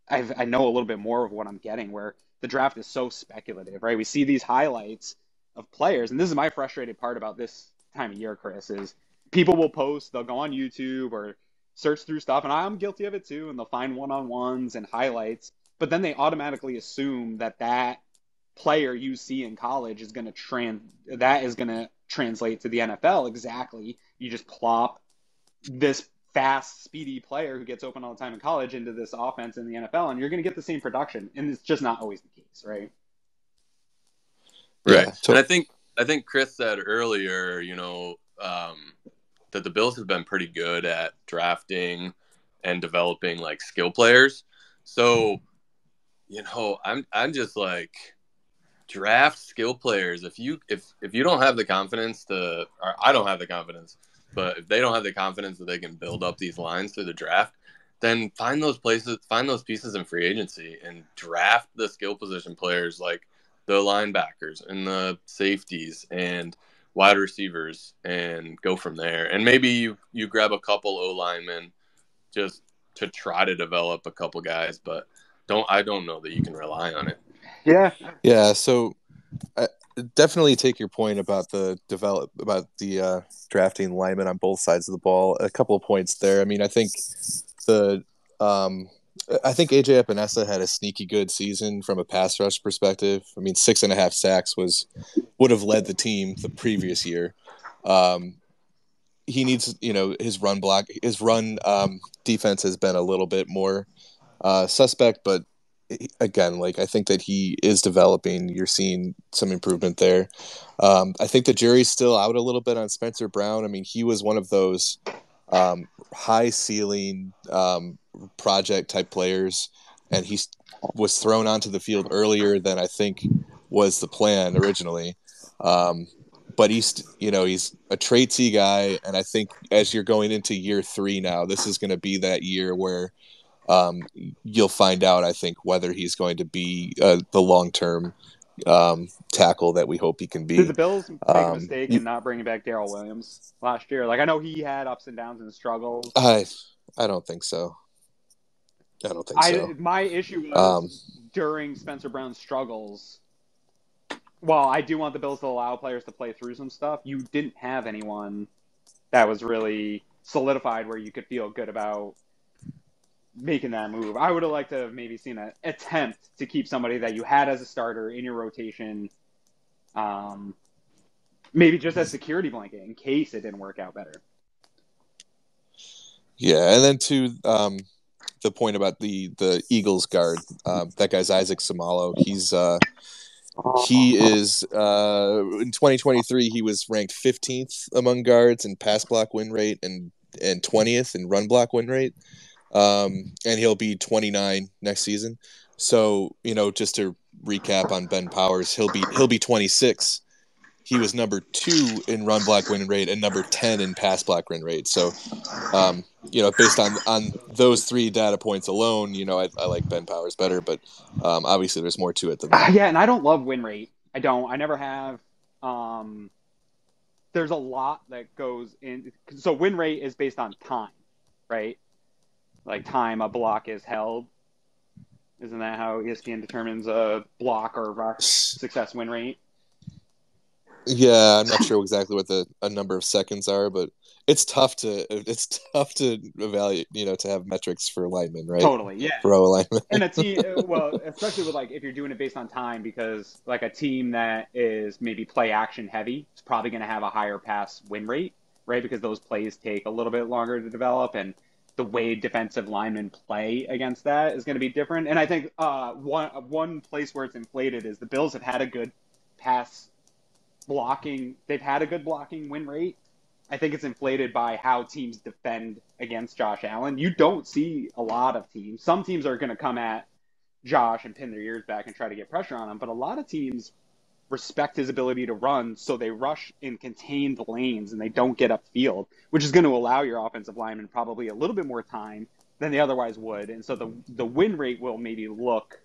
I know a little bit more of what I'm getting, where the draft is so speculative, right? We see these highlights of players, and this is my frustrated part about this time of year, Chris, is people will post, they'll go on YouTube or search through stuff, and I'm guilty of it too, and they'll find one-on-ones and highlights, but then they automatically assume that player you see in college is going to translate to the NFL exactly. You just plop this fast, speedy player who gets open all the time in college into this offense in the NFL, and you're going to get the same production, and it's just not always the case, right? Right. And I think Chris said earlier, that the Bills have been pretty good at drafting and developing like skill players. So, I'm just like, draft skill players. If you don't have the confidence or I don't have the confidence, but if they don't have the confidence that they can build up these lines through the draft, then find those pieces in free agency and draft the skill position players like the linebackers and the safeties and wide receivers and go from there. And maybe you grab a couple O linemen just to try to develop a couple guys, but I don't know that you can rely on it. Yeah. So I definitely take your point about the drafting linemen on both sides of the ball. A couple of points there. I mean, I think the I think AJ Epinesa had a sneaky good season from a pass rush perspective. I mean, 6.5 sacks would have led the team the previous year. He needs, his run defense has been a little bit more suspect, but again, like I think that he is developing. You're seeing some improvement there. I think the jury's still out a little bit on Spencer Brown. I mean, he was one of those high ceiling project type players, and he was thrown onto the field earlier than I think was the plan originally. But he's a traitsy guy, and I think as you're going into year 3 now, this is going to be that year where you'll find out, I think, whether he's going to be the long-term tackle that we hope he can be. Did the Bills make a mistake in not bringing back Darrell Williams last year? Like, I know he had ups and downs and struggles. I don't think so. My issue was during Spencer Brown's struggles. Well, I do want the Bills to allow players to play through some stuff. You didn't have anyone that was really solidified where you could feel good about making that move. I would have liked to have maybe seen an attempt to keep somebody that you had as a starter in your rotation, maybe just as security blanket in case it didn't work out better. Yeah, and then to the point about the Eagles guard, that guy's Isaac Samalo. He is in 2023 he was ranked 15th among guards in pass block win rate and 20th in run block win rate. And he'll be 29 next season. So, just to recap on Ben Powers, he'll be 26. He was number 2 in run block win rate and number 10 in pass block win rate. So, based on those 3 data points alone, I like Ben Powers better, but obviously there's more to it than that. Yeah, and I don't love win rate. I don't. I never have. There's a lot that goes in. So win rate is based on time, right? Like time a block is held. Isn't that how ESPN determines a block or rush success win rate? Yeah, I'm not sure exactly what a number of seconds are, but it's tough to evaluate, to have metrics for linemen, right? Totally, yeah. For linemen. And a team, well, especially with if you're doing it based on time, because a team that is maybe play action heavy is probably going to have a higher pass win rate, right? Because those plays take a little bit longer to develop, and the way defensive linemen play against that is going to be different. And I think one place where it's inflated is the Bills have had a good pass blocking. They've had a good blocking win rate. I think it's inflated by how teams defend against Josh Allen. You don't see a lot of teams. Some teams are going to come at Josh and pin their ears back and try to get pressure on him, but a lot of teams respect his ability to run, so they rush in contained lanes and they don't get upfield, which is going to allow your offensive lineman probably a little bit more time than they otherwise would. And so the win rate will maybe look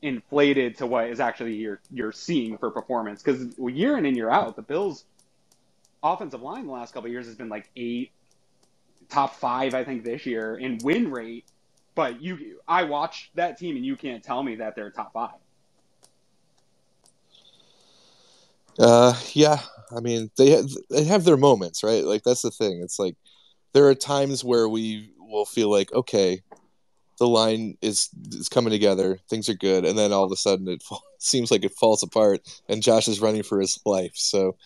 inflated to what is actually you're seeing for performance, because year in and year out, the Bills' offensive line the last couple of years has been 8, top 5, I think, this year in win rate. But I watch that team and you can't tell me that they're top 5. Yeah, I mean they have their moments, right? That's the thing. It's there are times where we will feel like, okay, the line is coming together, things are good, and then all of a sudden it seems like it falls apart, and Josh is running for his life. So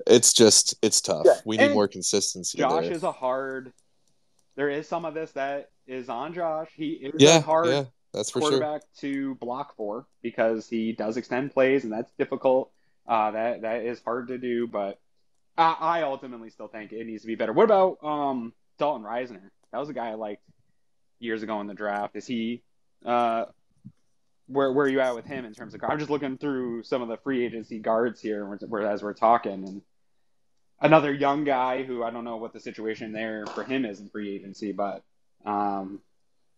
it's tough. Yeah. We need more consistency. Josh is there is some of this that is on Josh. He is a hard that's for quarterback to block for, because he does extend plays, and that's difficult. That is hard to do, but I ultimately still think it needs to be better. What about Dalton Reisner? That was a guy I liked years ago in the draft. Is he where are you at with him in terms of? I'm just looking through some of the free agency guards here as we're talking, and another young guy who I don't know what the situation there for him is in free agency, but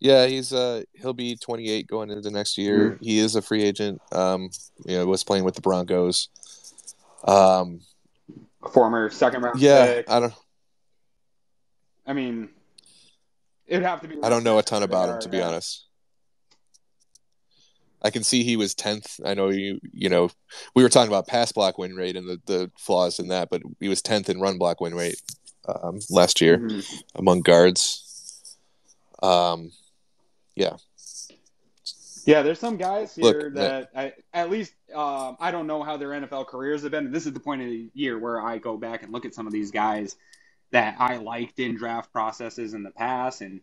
yeah, he'll be 28 going into next year. Mm-hmm. He is a free agent. Was playing with the Broncos. Former second round pick. I mean, it'd have to be. I don't know a ton about him, to be honest. I can see he was 10th. I know we were talking about pass block win rate and the flaws in that, but he was 10th in run block win rate last year among guards. Yeah. Yeah, there's some guys here Look, that I don't know how their NFL careers have been. This is the point of the year where I go back and look at some of these guys that I liked in draft processes in the past. And,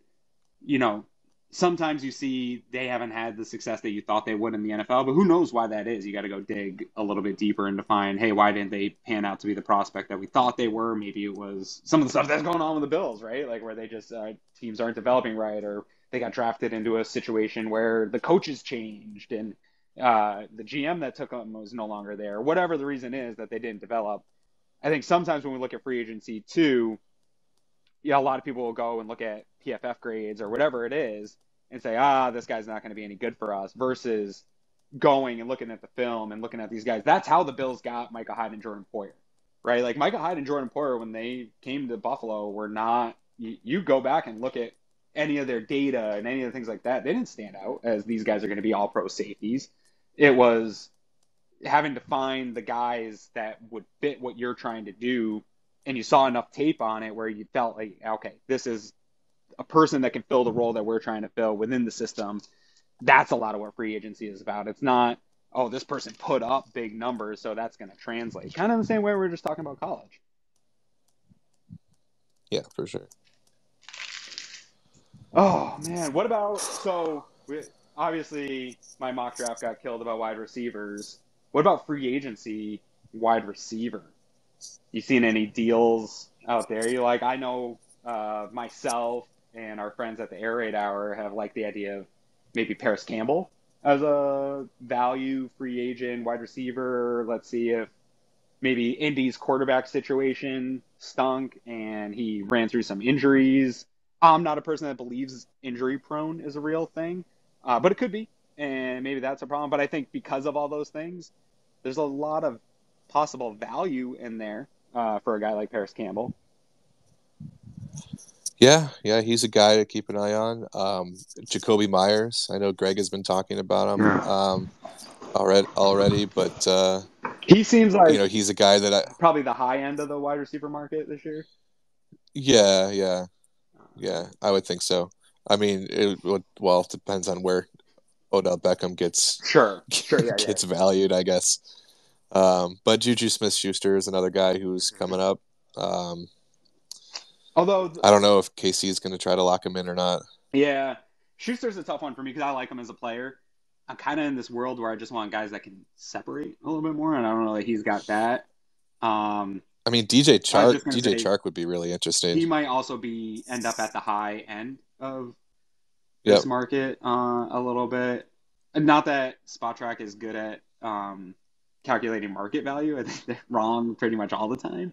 sometimes you see they haven't had the success that you thought they would in the NFL, but who knows why that is? You got to go dig a little bit deeper and define, hey, why didn't they pan out to be the prospect that we thought they were? Maybe it was some of the stuff that's going on with the Bills, right? Like where they just, teams aren't developing right, or they got drafted into a situation where the coaches changed and the GM that took them was no longer there. Whatever the reason is that they didn't develop. I think sometimes when we look at free agency too, a lot of people will go and look at PFF grades or whatever it is and say, this guy's not going to be any good for us, versus going and looking at the film and looking at these guys. That's how the Bills got Micah Hyde and Jordan Poyer, right? Like Micah Hyde and Jordan Poyer, when they came to Buffalo, were not, you go back and look at any of their data and any of the things like that, they didn't stand out as these guys are going to be all pro safeties. It was having to find the guys that would fit what you're trying to do. And you saw enough tape on it where you felt like, okay, this is a person that can fill the role that we're trying to fill within the system. That's a lot of what free agency is about. It's not, this person put up big numbers, so that's going to translate. Kind of the same way we were just talking about college. Yeah, for sure. Oh, man. What about, obviously my mock draft got killed about wide receivers. What about free agency wide receiver? You seen any deals out there? I know myself and our friends at the Air Raid Hour have liked the idea of maybe Paris Campbell as a value free agent wide receiver. Let's see if maybe Indy's quarterback situation stunk and he ran through some injuries. I'm not a person that believes injury prone is a real thing, but it could be, and maybe that's a problem. But I think because of all those things, there's a lot of possible value in there for a guy like Paris Campbell. Yeah, he's a guy to keep an eye on. Jacoby Myers, I know Greg has been talking about him already, but he seems like he's a guy that probably the high end of the wide receiver market this year. Yeah, I would think so. I mean, it depends on where Odell Beckham gets gets valued, I guess. But Juju Smith-Schuster is another guy who's coming up. Although I don't know if KC is going to try to lock him in or not. Yeah, Schuster's a tough one for me because I like him as a player. I'm kind of in this world where I just want guys that can separate a little bit more, and I don't know that he's got that. I mean, DJ Chark would be really interesting. He might also end up at the high end of this market a little bit. Not that SpotTrack is good at calculating market value. I think they're wrong pretty much all the time.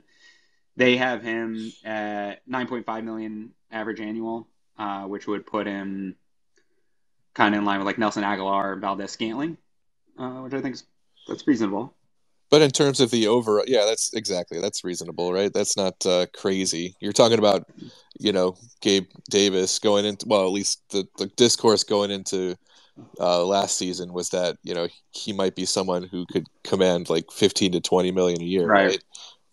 They have him at $9.5 million average annual, which would put him kind of in line with like Nelson Aguilar, Valdez-Scantling, which I think that's reasonable. But in terms of the overall, that's reasonable, right? That's not crazy. You're talking about, Gabe Davis going into, well, at least the discourse going into last season was that, he might be someone who could command like 15 to 20 million a year, right?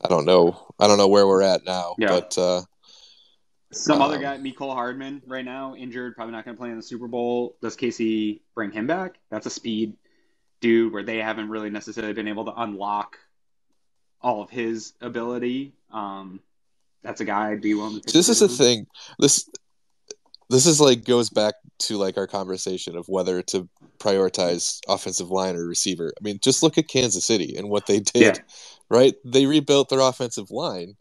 I don't know where we're at now, but some other guy, Mecole Hardman, right now injured, probably not going to play in the Super Bowl. Does KC bring him back? That's a speed dude where they haven't really necessarily been able to unlock all of his ability. That's a guy I'd be willing to take. This is the thing. This is goes back to our conversation of whether to prioritize offensive line or receiver. I mean, just look at Kansas City and what they did, right? They rebuilt their offensive line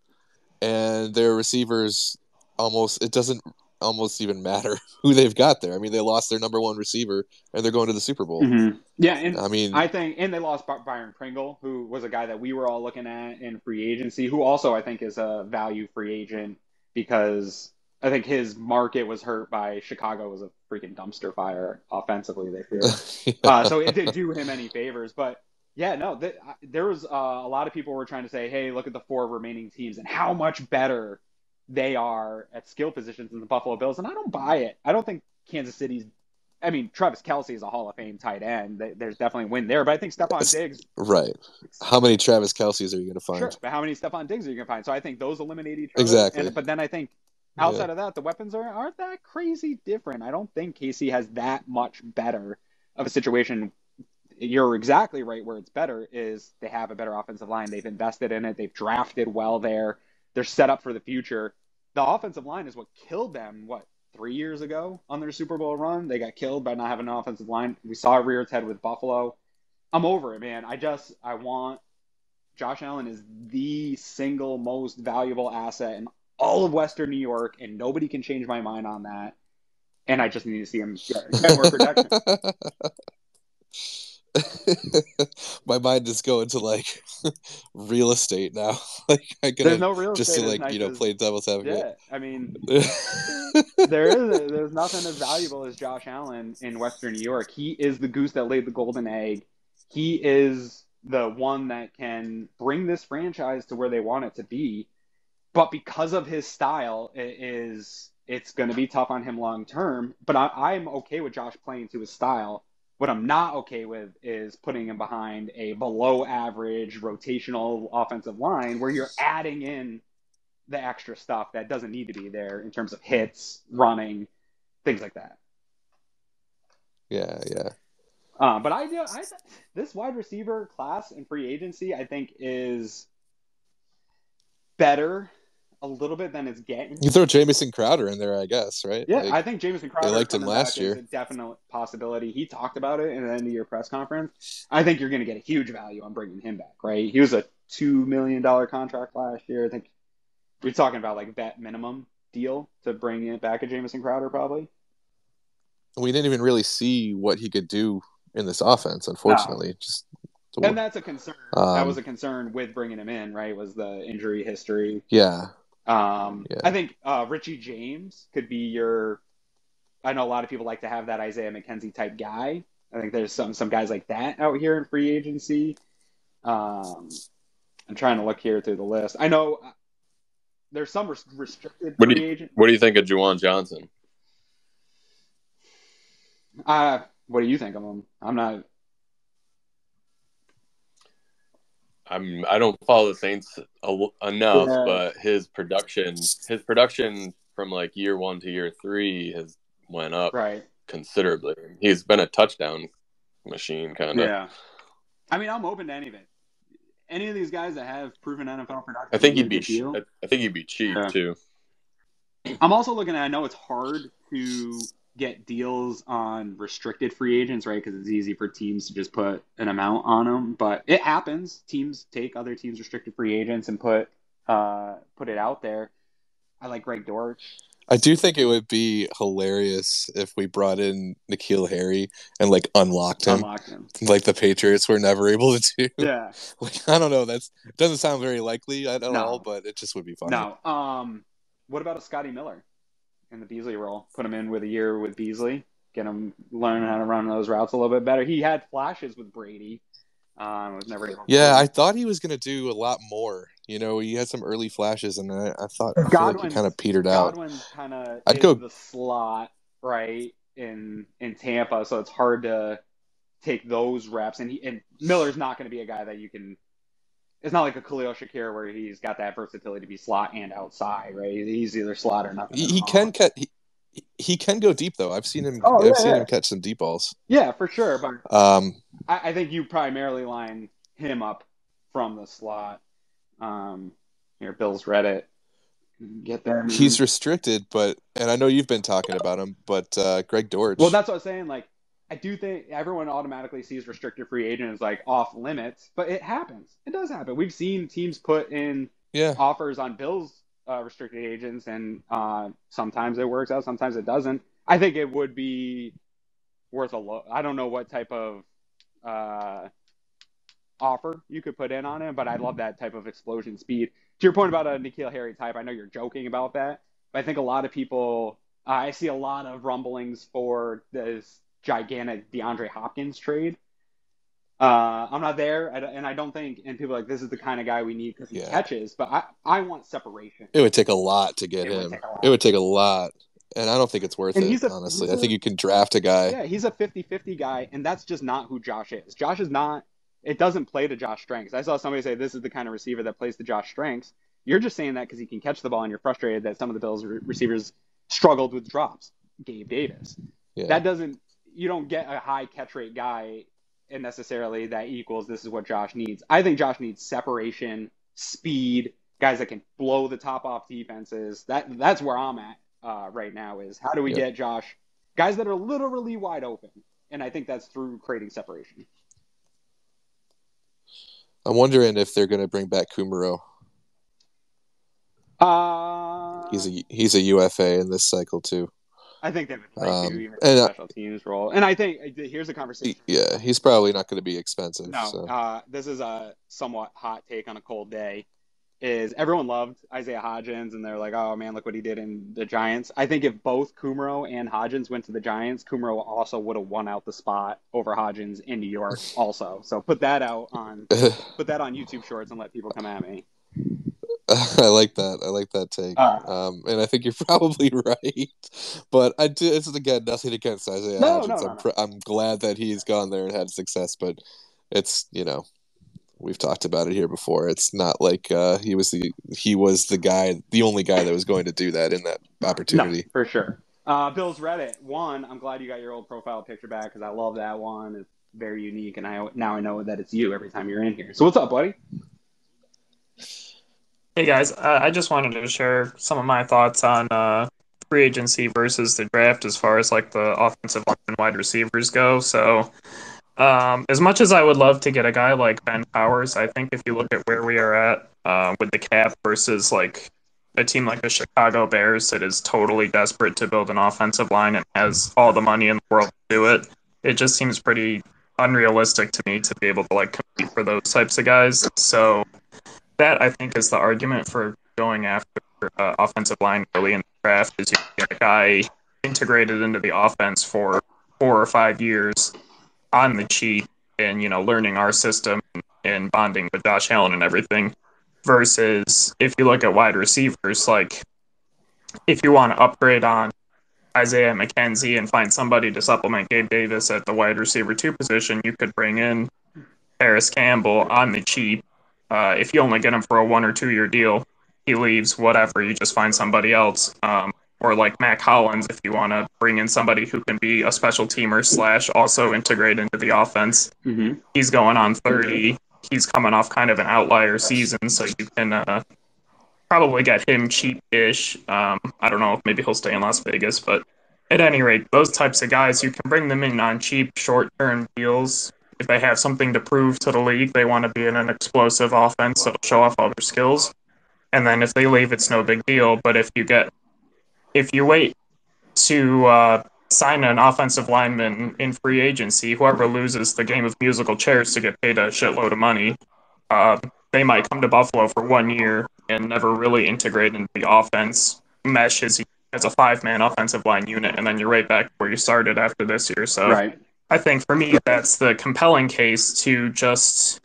and their receivers it doesn't almost even matter who they've got there. I mean, they lost their number one receiver and they're going to the Super Bowl. Mm-hmm. Yeah. And I think they lost Byron Pringle, who was a guy that we were all looking at in free agency, who also I think is a value free agent because I think his market was hurt by Chicago was a freaking dumpster fire offensively this year. So it didn't do him any favors. But there was a lot of people were trying to say, hey, look at the 4 remaining teams and how much better they are at skill positions than the Buffalo Bills. And I don't buy it. I don't think Kansas City's – I mean, Travis Kelce is a Hall of Fame tight end. There's definitely a win there. But I think Stephon Diggs – right. How many Travis Kelces are you going to find? Sure, but how many Stephon Diggs are you going to find? So I think those eliminate each other. Exactly. But then I think outside of that, the weapons aren't that crazy different. I don't think KC has that much better of a situation. You're exactly right. Where it's better is they have a better offensive line. They've invested in it. They've drafted well there. They're set up for the future. The offensive line is what killed them, 3 years ago on their Super Bowl run? They got killed by not having an offensive line. We saw it rear its head with Buffalo. I'm over it, man. I want Josh Allen is the single most valuable asset in all of Western New York, and nobody can change my mind on that. And I just need to see him get more protection. My mind is going to like real estate now. Like I can There's no real just estate to as like nice as play devil's advocate. yeah. I mean, there's nothing as valuable as Josh Allen in Western New York. He is the goose that laid the golden egg. He is the one that can bring this franchise to where they want it to be. But because of his style, it's going to be tough on him long term. But I'm okay with Josh playing to his style. What I'm not okay with is putting him behind a below average rotational offensive line where you're adding in the extra stuff that doesn't need to be there in terms of hits, running, things like that. Yeah. But this wide receiver class in free agency, I think, is better a little bit than it's getting. You throw Jamison Crowder in there, I guess, right? Yeah, like, I think Jamison Crowder liked him coming last back year. is a definite possibility. He talked about it in the end of your press conference. I think you're going to get a huge value on bringing him back, right? He was a $2 million contract last year. I think you're talking about like vet minimum deal to bring it back a Jamison Crowder probably. We didn't even really see what he could do in this offense, unfortunately. No. And that's a concern. That was a concern with bringing him in, right? Was the injury history. Yeah. I think Richie James could be your. I know a lot of people like to have that Isaiah McKenzie type guy. I think there's some guys like that out here in free agency. I'm trying to look here through the list. I know there's some restricted free agent. What do you think of Juwan Johnson? What do you think of him? I'm not. I don't follow the Saints enough, but his production from like year 1 to year 3 has went up considerably. He's been a touchdown machine, kind of. Yeah, I mean, I'm open to any of it. Any of these guys that have proven NFL production. I think he'd be cheap too. I'm also looking at. I know it's hard to get deals on restricted free agents, right? Because it's easy for teams to just put an amount on them, but it happens. Teams take other teams' restricted free agents and put it out there. I like Greg Dortch. I do think it would be hilarious if we brought in N'Keal Harry and like unlocked him. Like the Patriots were never able to do. Yeah. Like, I don't know. Doesn't sound very likely at all, but it just would be funny. No. What about a Scotty Miller in the Beasley role? Put him in with a year with Beasley. Get him learning how to run those routes a little bit better. He had flashes with Brady. Was never able to yeah, I thought he was going to do a lot more. You know, he had some early flashes, and I feel like he kind of petered out. Godwin kind of I'd go the slot, right, in Tampa, so it's hard to take those reps. And Miller's not going to be a guy that you can. It's not like a Khalil Shakir where he's got that versatility to be slot and outside, right? He's either slot or nothing. He can go deep though. I've seen him. I've seen him catch some deep balls. Yeah, for sure. But I think you primarily line him up from the slot. Here, Bill's Reddit. Get there. Man. He's restricted, and I know you've been talking about him, but Greg Dortch. Well, that's what I was saying. Like, I do think everyone automatically sees restricted free agent as like off limits, but it happens. It does happen. We've seen teams put in offers on Bill's restricted agents, and sometimes it works out, sometimes it doesn't. I think it would be worth a look. I don't know what type of offer you could put in on him, but I love that type of explosion speed. To your point about a N'Keal Harry type, I know you're joking about that, but I think a lot of people, I see a lot of rumblings for this gigantic DeAndre Hopkins trade. I'm not there, and I don't think, and people are like, this is the kind of guy we need because he catches, but I want separation. It would take a lot to get him. It would take a lot, and I don't think it's worth it, honestly. I think you can draft a guy. Yeah, he's a 50-50 guy, and that's just not who Josh is. Josh is not, it doesn't play to Josh's strengths. I saw somebody say this is the kind of receiver that plays to Josh's strengths. You're just saying that because he can catch the ball, and you're frustrated that some of the Bills receivers struggled with drops. Gabe Davis. Yeah. You don't get a high catch rate guy, and necessarily that equals this is what Josh needs. I think Josh needs separation, speed, guys that can blow the top off defenses. That's where I'm at right now is how do we get Josh guys that are literally wide open, and I think that's through creating separation. I'm wondering if they're going to bring back Kumaro. He's a UFA in this cycle too. I think they would like to, even in the special teams role. And I think here's a conversation. Yeah, he's probably not going to be expensive. No, so. This is a somewhat hot take on a cold day. Is everyone loved Isaiah Hodgins, and they're like, oh man, look what he did in the Giants. I think if both Kumaro and Hodgins went to the Giants, Kumaro also would have won out the spot over Hodgins in New York also. So put that on YouTube Shorts and let people come at me. I like that take. And I think you're probably right. But it's again nothing against Isaiah Hodgins. No. I'm glad that he's gone there and had success, but it's we've talked about it here before. It's not like he was the only guy that was going to do that in that opportunity. No, for sure. Bill's Reddit. One, I'm glad you got your old profile picture back because I love that one. It's very unique, and now I know that it's you every time you're in here. So what's up, buddy? Hey guys, I just wanted to share some of my thoughts on free agency versus the draft as far as like the offensive line and wide receivers go. So as much as I would love to get a guy like Ben Powers, I think if you look at where we are at with the cap versus like a team like the Chicago Bears that is totally desperate to build an offensive line and has all the money in the world to do it, it just seems pretty unrealistic to me to be able to like compete for those types of guys. So that I think is the argument for going after offensive line early in the draft is you get a guy integrated into the offense for 4 or 5 years on the cheap and learning our system and bonding with Josh Allen and everything. Versus if you look at wide receivers, like if you want to upgrade on Isaiah McKenzie and find somebody to supplement Gabe Davis at the wide receiver 2 position, you could bring in Harris Campbell on the cheap. If you only get him for a 1 or 2 year deal, he leaves, whatever, you just find somebody else. Or like Mac Hollins, if you want to bring in somebody who can be a special teamer / also integrate into the offense. Mm-hmm. He's going on 30. He's coming off kind of an outlier season, so you can probably get him cheap-ish. I don't know, maybe he'll stay in Las Vegas, but at any rate, those types of guys, you can bring them in on cheap, short-term deals. If they have something to prove to the league, they want to be in an explosive offense that'll show off all their skills. And then if they leave, it's no big deal. But if you wait to sign an offensive lineman in free agency, whoever loses the game of musical chairs to get paid a shitload of money, they might come to Buffalo for 1 year and never really integrate into the offense, mesh as a 5-man offensive line unit, and then you're right back where you started after this year. So right. I think for me, that's the compelling case to just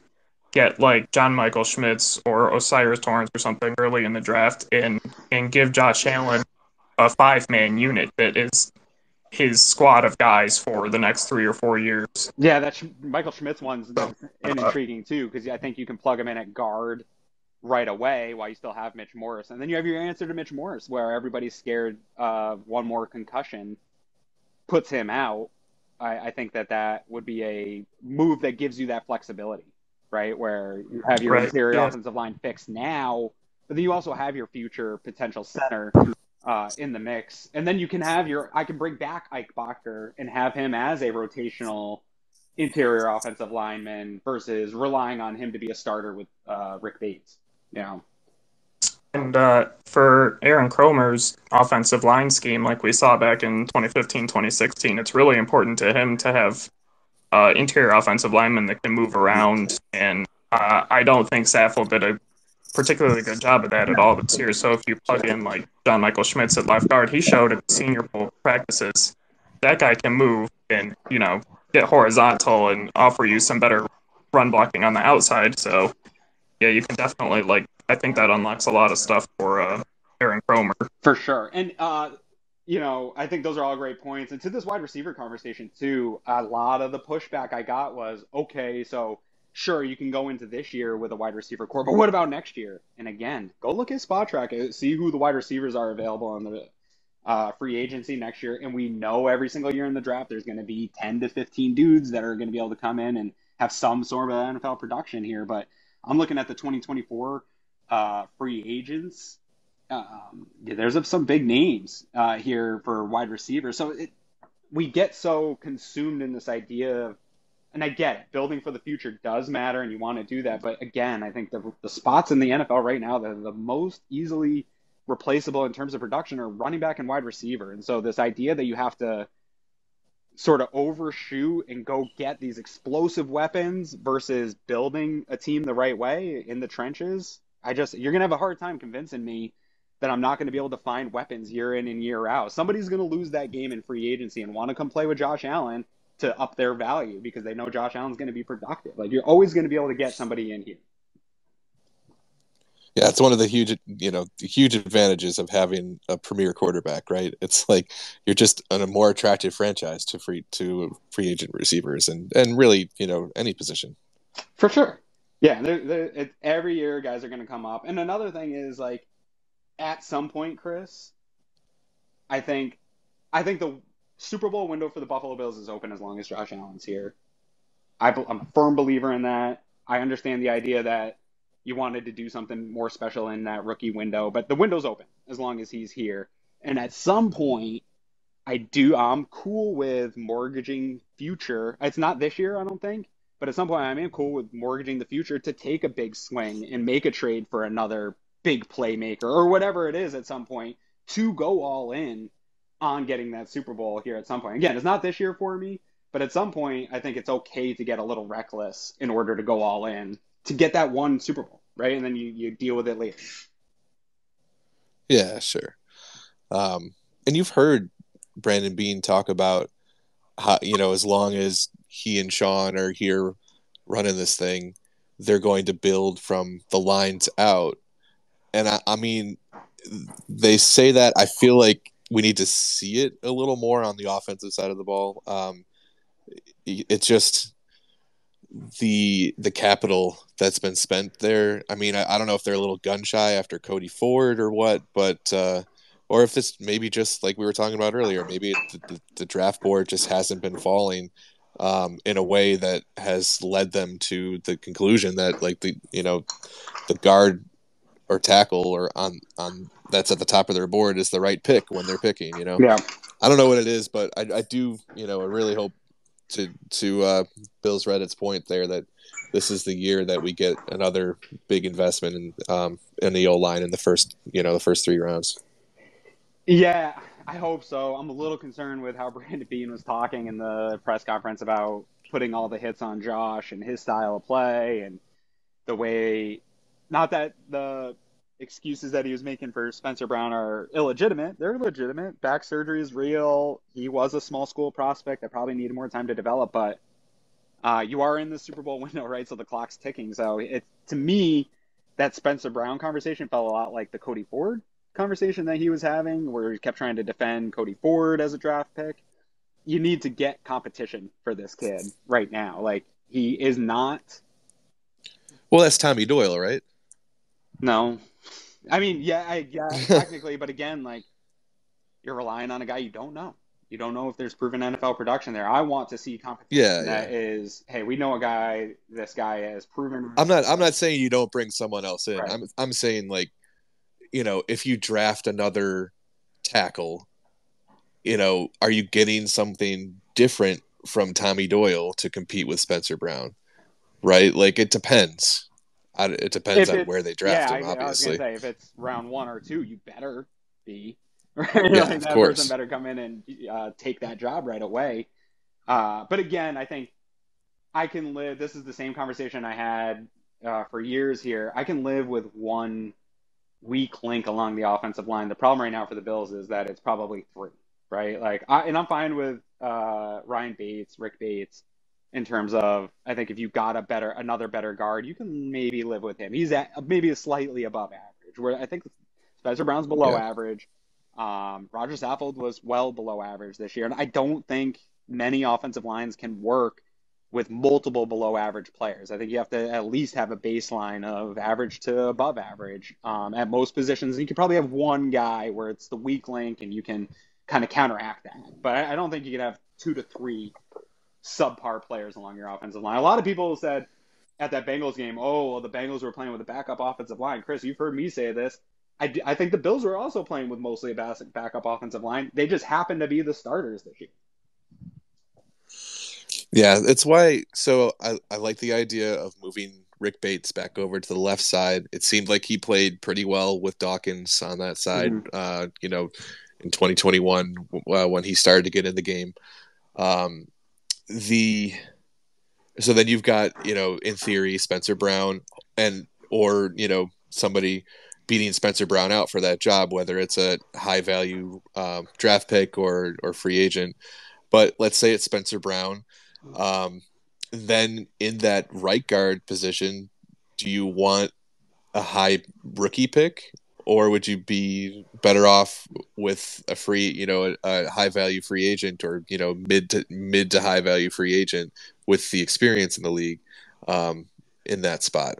get like John Michael Schmitz or Osiris Torrance or something early in the draft and give Josh Allen a 5-man unit that is his squad of guys for the next 3 or 4 years. Yeah, that Michael Schmitz one's intriguing too, because I think you can plug him in at guard right away while you still have Mitch Morris. And then you have your answer to Mitch Morris, where everybody's scared one more concussion puts him out. I think that would be a move that gives you that flexibility, right? Where you have your interior offensive line fixed now, but then you also have your future potential center in the mix. And then you can have I can bring back Ike Bocker and have him as a rotational interior offensive lineman versus relying on him to be a starter with Rick Bates. And for Aaron Kromer's offensive line scheme, like we saw back in 2015, 2016, it's really important to him to have interior offensive linemen that can move around. And I don't think Saffold did a particularly good job of that at all this year. So if you plug in like John Michael Schmitz at left guard, he showed at the Senior Bowl practices that guy can move and get horizontal and offer you some better run blocking on the outside. So yeah, you can definitely I think that unlocks a lot of stuff for Aaron Kromer for sure. And I think those are all great points. And to this wide receiver conversation too, a lot of the pushback I got was, okay, so sure, you can go into this year with a wide receiver core, but what about next year? And again, go look at Spot Track, see who the wide receivers are available on the free agency next year. And we know every single year in the draft, there's going to be 10 to 15 dudes that are going to be able to come in and have some sort of NFL production here. But I'm looking at the 2024 free agents. There's some big names here for wide receivers. So we get so consumed in this idea of, and I get it, building for the future does matter and you want to do that. But again, I think the spots in the NFL right now that are the most easily replaceable in terms of production are running back and wide receiver. And so this idea that you have to sort of overshoot and go get these explosive weapons versus building a team the right way in the trenches, you're going to have a hard time convincing me that I'm not going to be able to find weapons year in and year out. Somebody's going to lose that game in free agency and want to come play with Josh Allen to up their value because they know Josh Allen's going to be productive. Like, you're always going to be able to get somebody in here. Yeah, it's one of the huge advantages of having a premier quarterback, right? It's like you're just on a more attractive franchise to free agent receivers and really, any position. For sure. Yeah, every year guys are going to come up. And another thing is, like, at some point, Chris, I think the Super Bowl window for the Buffalo Bills is open as long as Josh Allen's here. I'm a firm believer in that. I understand the idea that you wanted to do something more special in that rookie window, but the window's open as long as he's here. And at some point, I'm cool with mortgaging future. It's not this year, I don't think, but at some point I am cool with mortgaging the future to take a big swing and make a trade for another big playmaker or whatever it is at some point to go all in on getting that Super Bowl here at some point. Again, it's not this year for me, but at some point I think it's okay to get a little reckless in order to go all in to get that one Super Bowl, right? And then you deal with it later. Yeah, sure. And you've heard Brandon Beane talk about how, as long as he and Sean are here running this thing, they're going to build from the lines out. And I mean, they say that. I feel like we need to see it a little more on the offensive side of the ball. It's just the capital that's been spent there. I mean, I don't know if they're a little gun shy after Cody Ford or what, but or if it's maybe just like we were talking about earlier, maybe the draft board just hasn't been falling in a way that has led them to the conclusion that, like, the guard or tackle or on that's at the top of their board is the right pick when they're picking. Yeah. I don't know what it is, but I do I really hope to Bill's Reddit's point there that this is the year that we get another big investment in the O-line in the first 3 rounds. Yeah, I hope so. I'm a little concerned with how Brandon Beane was talking in the press conference about putting all the hits on Josh and his style of play and the way, not that the excuses that he was making for Spencer Brown are illegitimate. They're legitimate. Back surgery is real. He was a small school prospect that probably needed more time to develop, but you are in the Super Bowl window, right? So the clock's ticking. So to me, that Spencer Brown conversation felt a lot like the Cody Ford conversation that he was having, where he kept trying to defend Cody Ford as a draft pick. You need to get competition for this kid right now. Like, he is not. Well, that's Tommy Doyle, right? No. I mean, yeah, technically, but again, like, you're relying on a guy you don't know. You don't know if there's proven NFL production there. I want to see competition that is, hey, we know a guy. This guy has proven. I'm not saying you don't bring someone else in. Right. I'm saying, like, if you draft another tackle, are you getting something different from Tommy Doyle to compete with Spencer Brown? Right? Like, it depends. It depends on where they draft him, obviously. I was going to say, if it's round 1 or 2, you better be. Right? Yeah, like, of that course. person better come in and take that job right away. But again, I think I can live. This is the same conversation I had for years here. I can live with one weak link along the offensive line. The problem right now for the Bills is that it's probably 3, right? Like, I'm fine with Ryan Bates, Rick Bates, in terms of, I think if you got another better guard, you can maybe live with him. He's at maybe slightly above average, where I think Spencer Brown's below average. Roger Saffold was well below average this year, and I don't think many offensive lines can work with multiple below average players. I think you have to at least have a baseline of average to above average at most positions. And you could probably have one guy where it's the weak link and you can kind of counteract that. But I don't think you could have 2 to 3 subpar players along your offensive line. A lot of people said at that Bengals game, oh, well, the Bengals were playing with a backup offensive line. Chris, you've heard me say this. I think the Bills were also playing with mostly a backup offensive line. They just happened to be the starters this year. Yeah, it's why. So I like the idea of moving Rick Bates back over to the left side. It seemed like he played pretty well with Dawkins on that side. Mm-hmm. In 2021 when he started to get in the game. So then you've got, in theory, Spencer Brown or somebody beating Spencer Brown out for that job, whether it's a high value draft pick or free agent. But let's say it's Spencer Brown. Then in that right guard position, do you want a high rookie pick, or would you be better off with a free, a high value free agent, or mid to high value free agent with the experience in the league in that spot?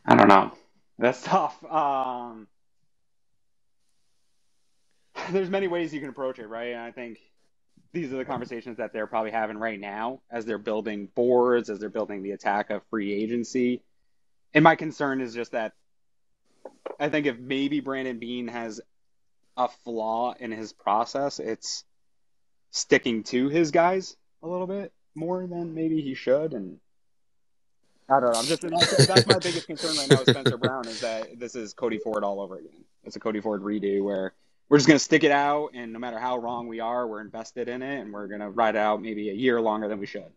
I don't know. That's tough. There's many ways you can approach it, right? And I think these are the conversations that they're probably having right now as they're building boards, as they're building the attack of free agency. And my concern is just that I think if maybe Brandon Beane has a flaw in his process, it's sticking to his guys a little bit more than maybe he should. And I don't know. That's my biggest concern right now with Spencer Brown, is that this is Cody Ford all over again. It's a Cody Ford redo where we're just going to stick it out, and no matter how wrong we are, we're invested in it, and we're going to ride it out maybe a year longer than we should.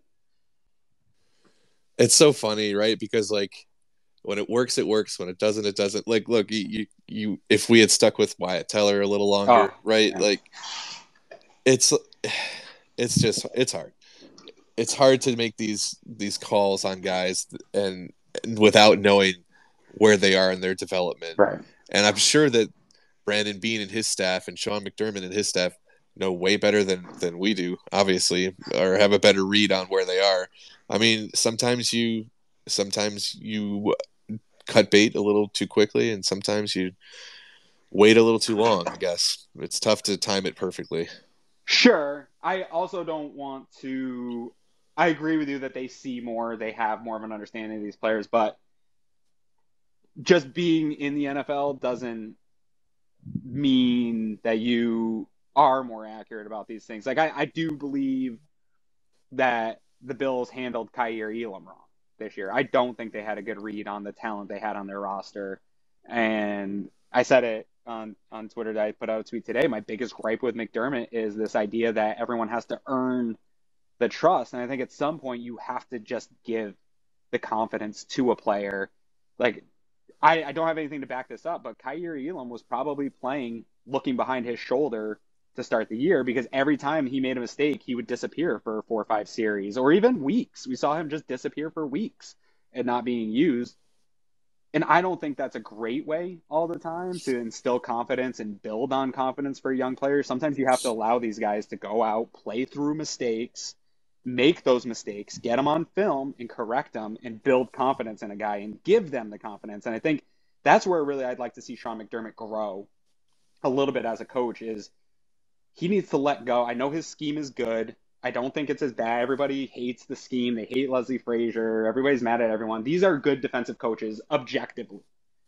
It's so funny, right? Because when it works, it works. When it doesn't, it doesn't. Look, you if we had stuck with Wyatt Teller a little longer, right? Yeah. It's hard. It's hard to make these calls on guys and without knowing where they are in their development. Right. And I'm sure that Brandon Beane and his staff and Sean McDermott and his staff know way better than we do, obviously, or have a better read on where they are. I mean, sometimes you cut bait a little too quickly, and sometimes you wait a little too long, I guess. It's tough to time it perfectly. Sure. I also don't want to – I agree with you that they see more, they have more of an understanding of these players, but just being in the NFL doesn't mean that you are more accurate about these things. I do believe that the Bills handled Kaiir Elam wrong this year. I don't think they had a good read on the talent they had on their roster. And I said it on Twitter that I put out a tweet today. My biggest gripe with McDermott is this idea that everyone has to earn the trust. And I think at some point you have to just give the confidence to a player. I don't have anything to back this up, but Kaiir Elam was probably playing looking behind his shoulder to start the year, because every time he made a mistake, he would disappear for 4 or 5 series or even weeks. We saw him just disappear for weeks and not being used. And I don't think that's a great way all the time to instill confidence and build on confidence for young players. Sometimes you have to allow these guys to go out, play through mistakes, make those mistakes, get them on film and correct them and build confidence in a guy and give them the confidence. And I think that's where really I'd like to see Sean McDermott grow a little bit as a coach, is he needs to let go. I know his scheme is good. I don't think it's as bad. Everybody hates the scheme. They hate Leslie Frazier. Everybody's mad at everyone. These are good defensive coaches objectively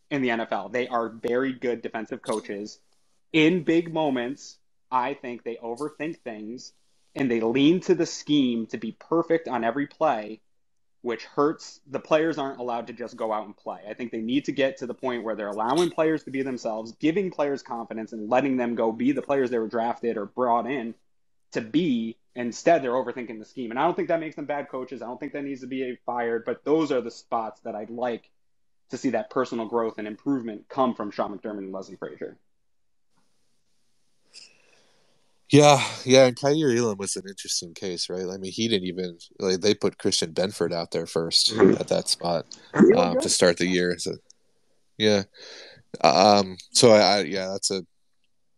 in the NFL. They are very good defensive coaches. In big moments, I think they overthink things and they lean to the scheme to be perfect on every play, which hurts. The players aren't allowed to just go out and play. I think they need to get to the point where they're allowing players to be themselves, giving players confidence and letting them go be the players they were drafted or brought in to be. Instead, they're overthinking the scheme. And I don't think that makes them bad coaches. I don't think that needs to be fired, but those are the spots that I'd like to see that personal growth and improvement come from Sean McDermott and Leslie Frazier. Yeah, and Kaiir Elam was an interesting case, right? I mean, he didn't even they put Christian Benford out there first at that spot to start the year. So, yeah, so that's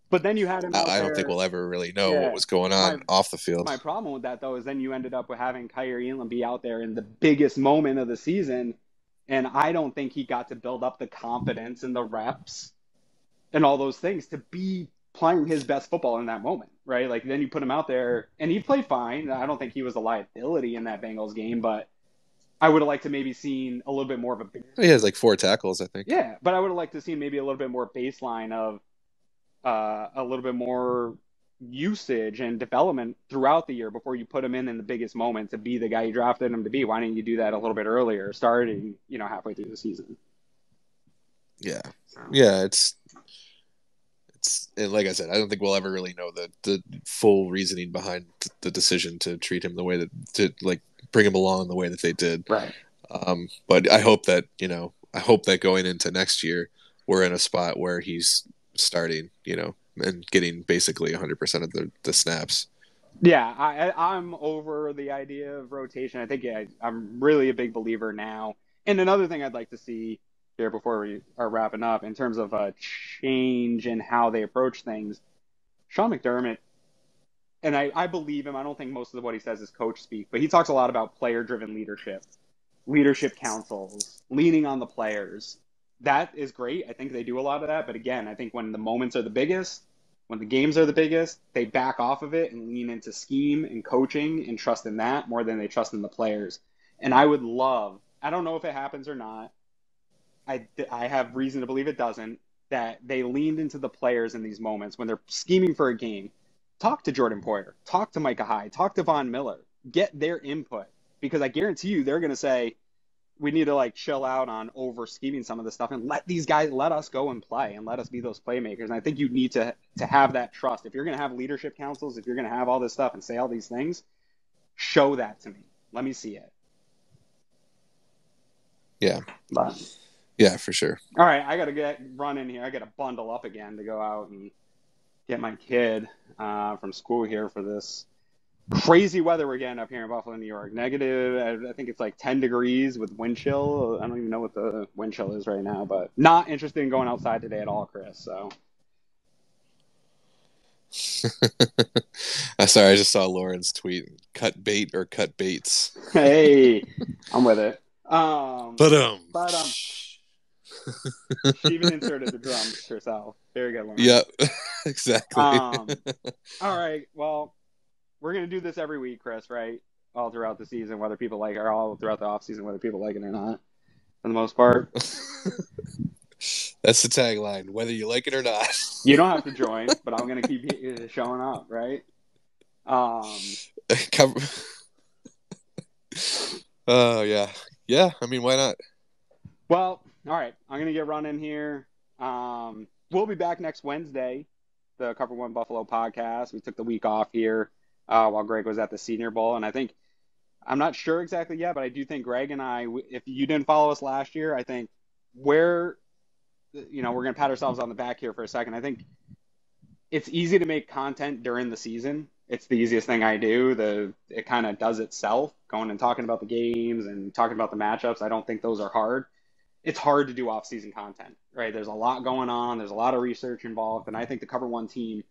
But then you had him out I there. don't think we'll ever really know Yeah. what was going on off the field. My problem with that, though, is then you ended up with having Kyrie Elam be out there in the biggest moment of the season, and I don't think he got to build up the confidence and the reps and all those things to be playing his best football in that moment, right? Like, then you put him out there, and he played fine. I don't think he was a liability in that Bengals game, but I would have liked to maybe seen a little bit more of a... He has like 4 tackles, I think. Yeah, but I would have liked to see maybe a little bit more baseline of a little bit more usage and development throughout the year before you put him in the biggest moment to be the guy you drafted him to be. Why didn't you do that a little bit earlier, starting, halfway through the season? Yeah. Yeah, it's and like I said, I don't think we'll ever really know the full reasoning behind the decision to treat him the way that, to like bring him along the way that they did. Right. But I hope that, going into next year, we're in a spot where he's starting, and getting basically 100% of the snaps. Yeah, I'm over the idea of rotation. I think I'm really a big believer now. And another thing I'd like to see here before we are wrapping up, in terms of a change in how they approach things, Sean McDermott, and I believe him. I don't think most of what he says is coach speak, but he talks a lot about player-driven leadership councils, leaning on the players. That is great. I think they do a lot of that. But again, I think when the moments are the biggest, when the games are the biggest, they back off of it and lean into scheme and coaching and trust in that more than they trust in the players. And I would love, I don't know if it happens or not, I have reason to believe it doesn't, that they leaned into the players in these moments when they're scheming for a game. Talk to Jordan Poyer, talk to Micah Hyde, talk to Von Miller, get their input, because I guarantee you they're going to say, we need to chill out on over scheming some of this stuff and let us go and play and let us be those playmakers. And I think you need to have that trust. If you're going to have leadership councils, if you're going to have all this stuff and say all these things, show that to me. Let me see it. Yeah. But, yeah, for sure. All right. I got to run in here. I got to bundle up again to go out and get my kid from school here for this crazy weather we're getting up here in Buffalo, New York. Negative, I think it's 10 degrees with wind chill. I don't even know what the wind chill is right now, but not interested in going outside today at all, Chris. So, sorry, I just saw Lauren's tweet. Cut bait or cut baits. Hey, I'm with it. But she even inserted the drums herself. Very good, Lauren. Yep, exactly. All right, well, we're going to do this every week, Chris, right? All throughout the season, whether people like it, or all throughout the offseason, whether people like it or not, for the most part. That's the tagline, whether you like it or not. You don't have to join, but I'm going to keep showing up, right? Oh, yeah. Yeah, I mean, why not? Well, all right. I'm going to get running here. We'll be back next Wednesday, the Cover One Buffalo podcast. We took the week off here while Greg was at the Senior Bowl. And I think, I'm not sure exactly yet, but I do think Greg and I, if you didn't follow us last year, I think we're going to pat ourselves on the back here for a second. I think it's easy to make content during the season. It's the easiest thing I do. It kind of does itself, going and talking about the games and talking about the matchups. I don't think those are hard. It's hard to do off-season content, right? There's a lot going on. There's a lot of research involved. And I think the Cover One team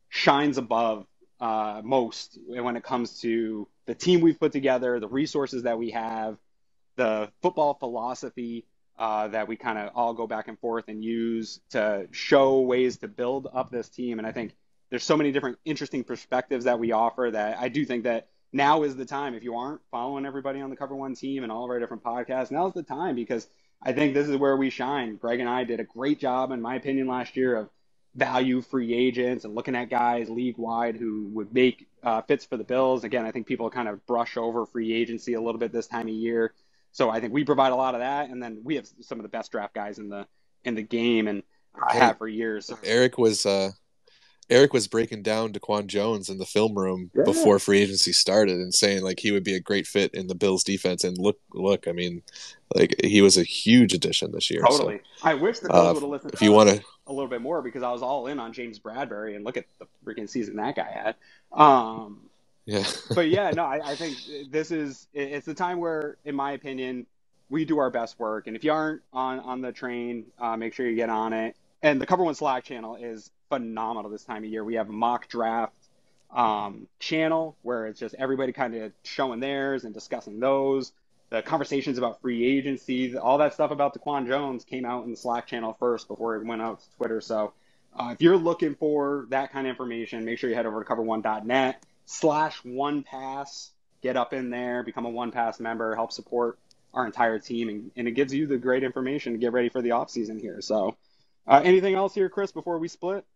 shines above most when it comes to the team we've put together, the resources that we have, the football philosophy that we kind of all go back and forth and use to show ways to build up this team. And I think there's so many different interesting perspectives that we offer that I do think that now is the time. If you aren't following everybody on the Cover One team and all of our different podcasts, now's the time, because I think this is where we shine. Greg and I did a great job, in my opinion, last year of value free agents and looking at guys league-wide who would make fits for the Bills. Again, I think people kind of brush over free agency a little bit this time of year. So I think we provide a lot of that, and then we have some of the best draft guys in the game, and I have for years. So. Eric was breaking down Daquan Jones in the film room before free agency started and saying he would be a great fit in the Bills defense. And look, I mean, he was a huge addition this year. Totally. So, I wish the Bills would have listened if you want to a little bit more, because I was all in on James Bradbury, and look at the freaking season that guy had. Yeah. But yeah, no, I think it's the time where, in my opinion, we do our best work. And if you aren't on the train, make sure you get on it. And the Cover One Slack channel is phenomenal this time of year. We have a mock draft channel where it's just everybody kind of showing theirs and discussing those. The conversations about free agency, all that stuff about DaQuan Jones came out in the Slack channel first before it went out to Twitter. So if you're looking for that kind of information, make sure you head over to cover1.net/1pass. Get up in there, become a 1Pass member, help support our entire team, and it gives you the great information to get ready for the offseason here. So anything else here, Chris, before we split?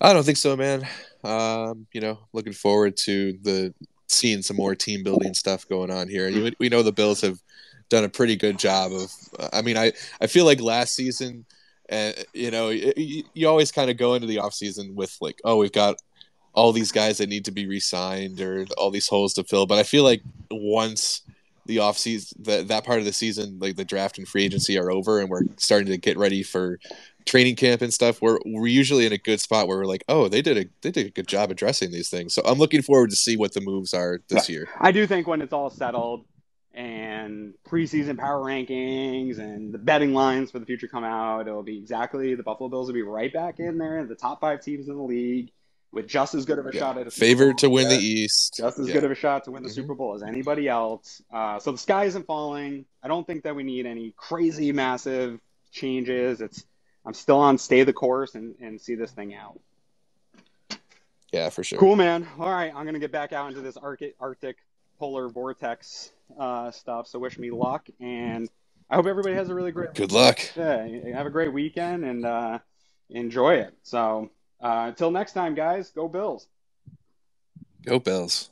I don't think so, man. Looking forward to seeing some more team building stuff going on here. We know the Bills have done a pretty good job of. I feel like last season, you always kind of go into the offseason with like, oh, we've got all these guys that need to be re-signed or all these holes to fill. But I feel like once the offseason, that part of the season, like the draft and free agency are over and we're starting to get ready for training camp and stuff, we're usually in a good spot where we're like, oh, they did a good job addressing these things. So I'm looking forward to see what the moves are this year. I do think when it's all settled and preseason power rankings and the betting lines for the future come out, it'll be exactly, the Buffalo Bills will be right back in there, the top 5 teams in the league, with just as good of a shot at a favored to win the East. Just as good of a shot to win the Super Bowl as anybody else. So the sky isn't falling. I don't think that we need any crazy, massive changes. I'm still on stay the course and see this thing out. Yeah, for sure. Cool, man. All right, I'm going to get back out into this Arctic polar vortex stuff. So wish me luck, and I hope everybody has a really great Good luck. Yeah, have a great weekend and enjoy it. So until next time, guys, go Bills. Go Bills.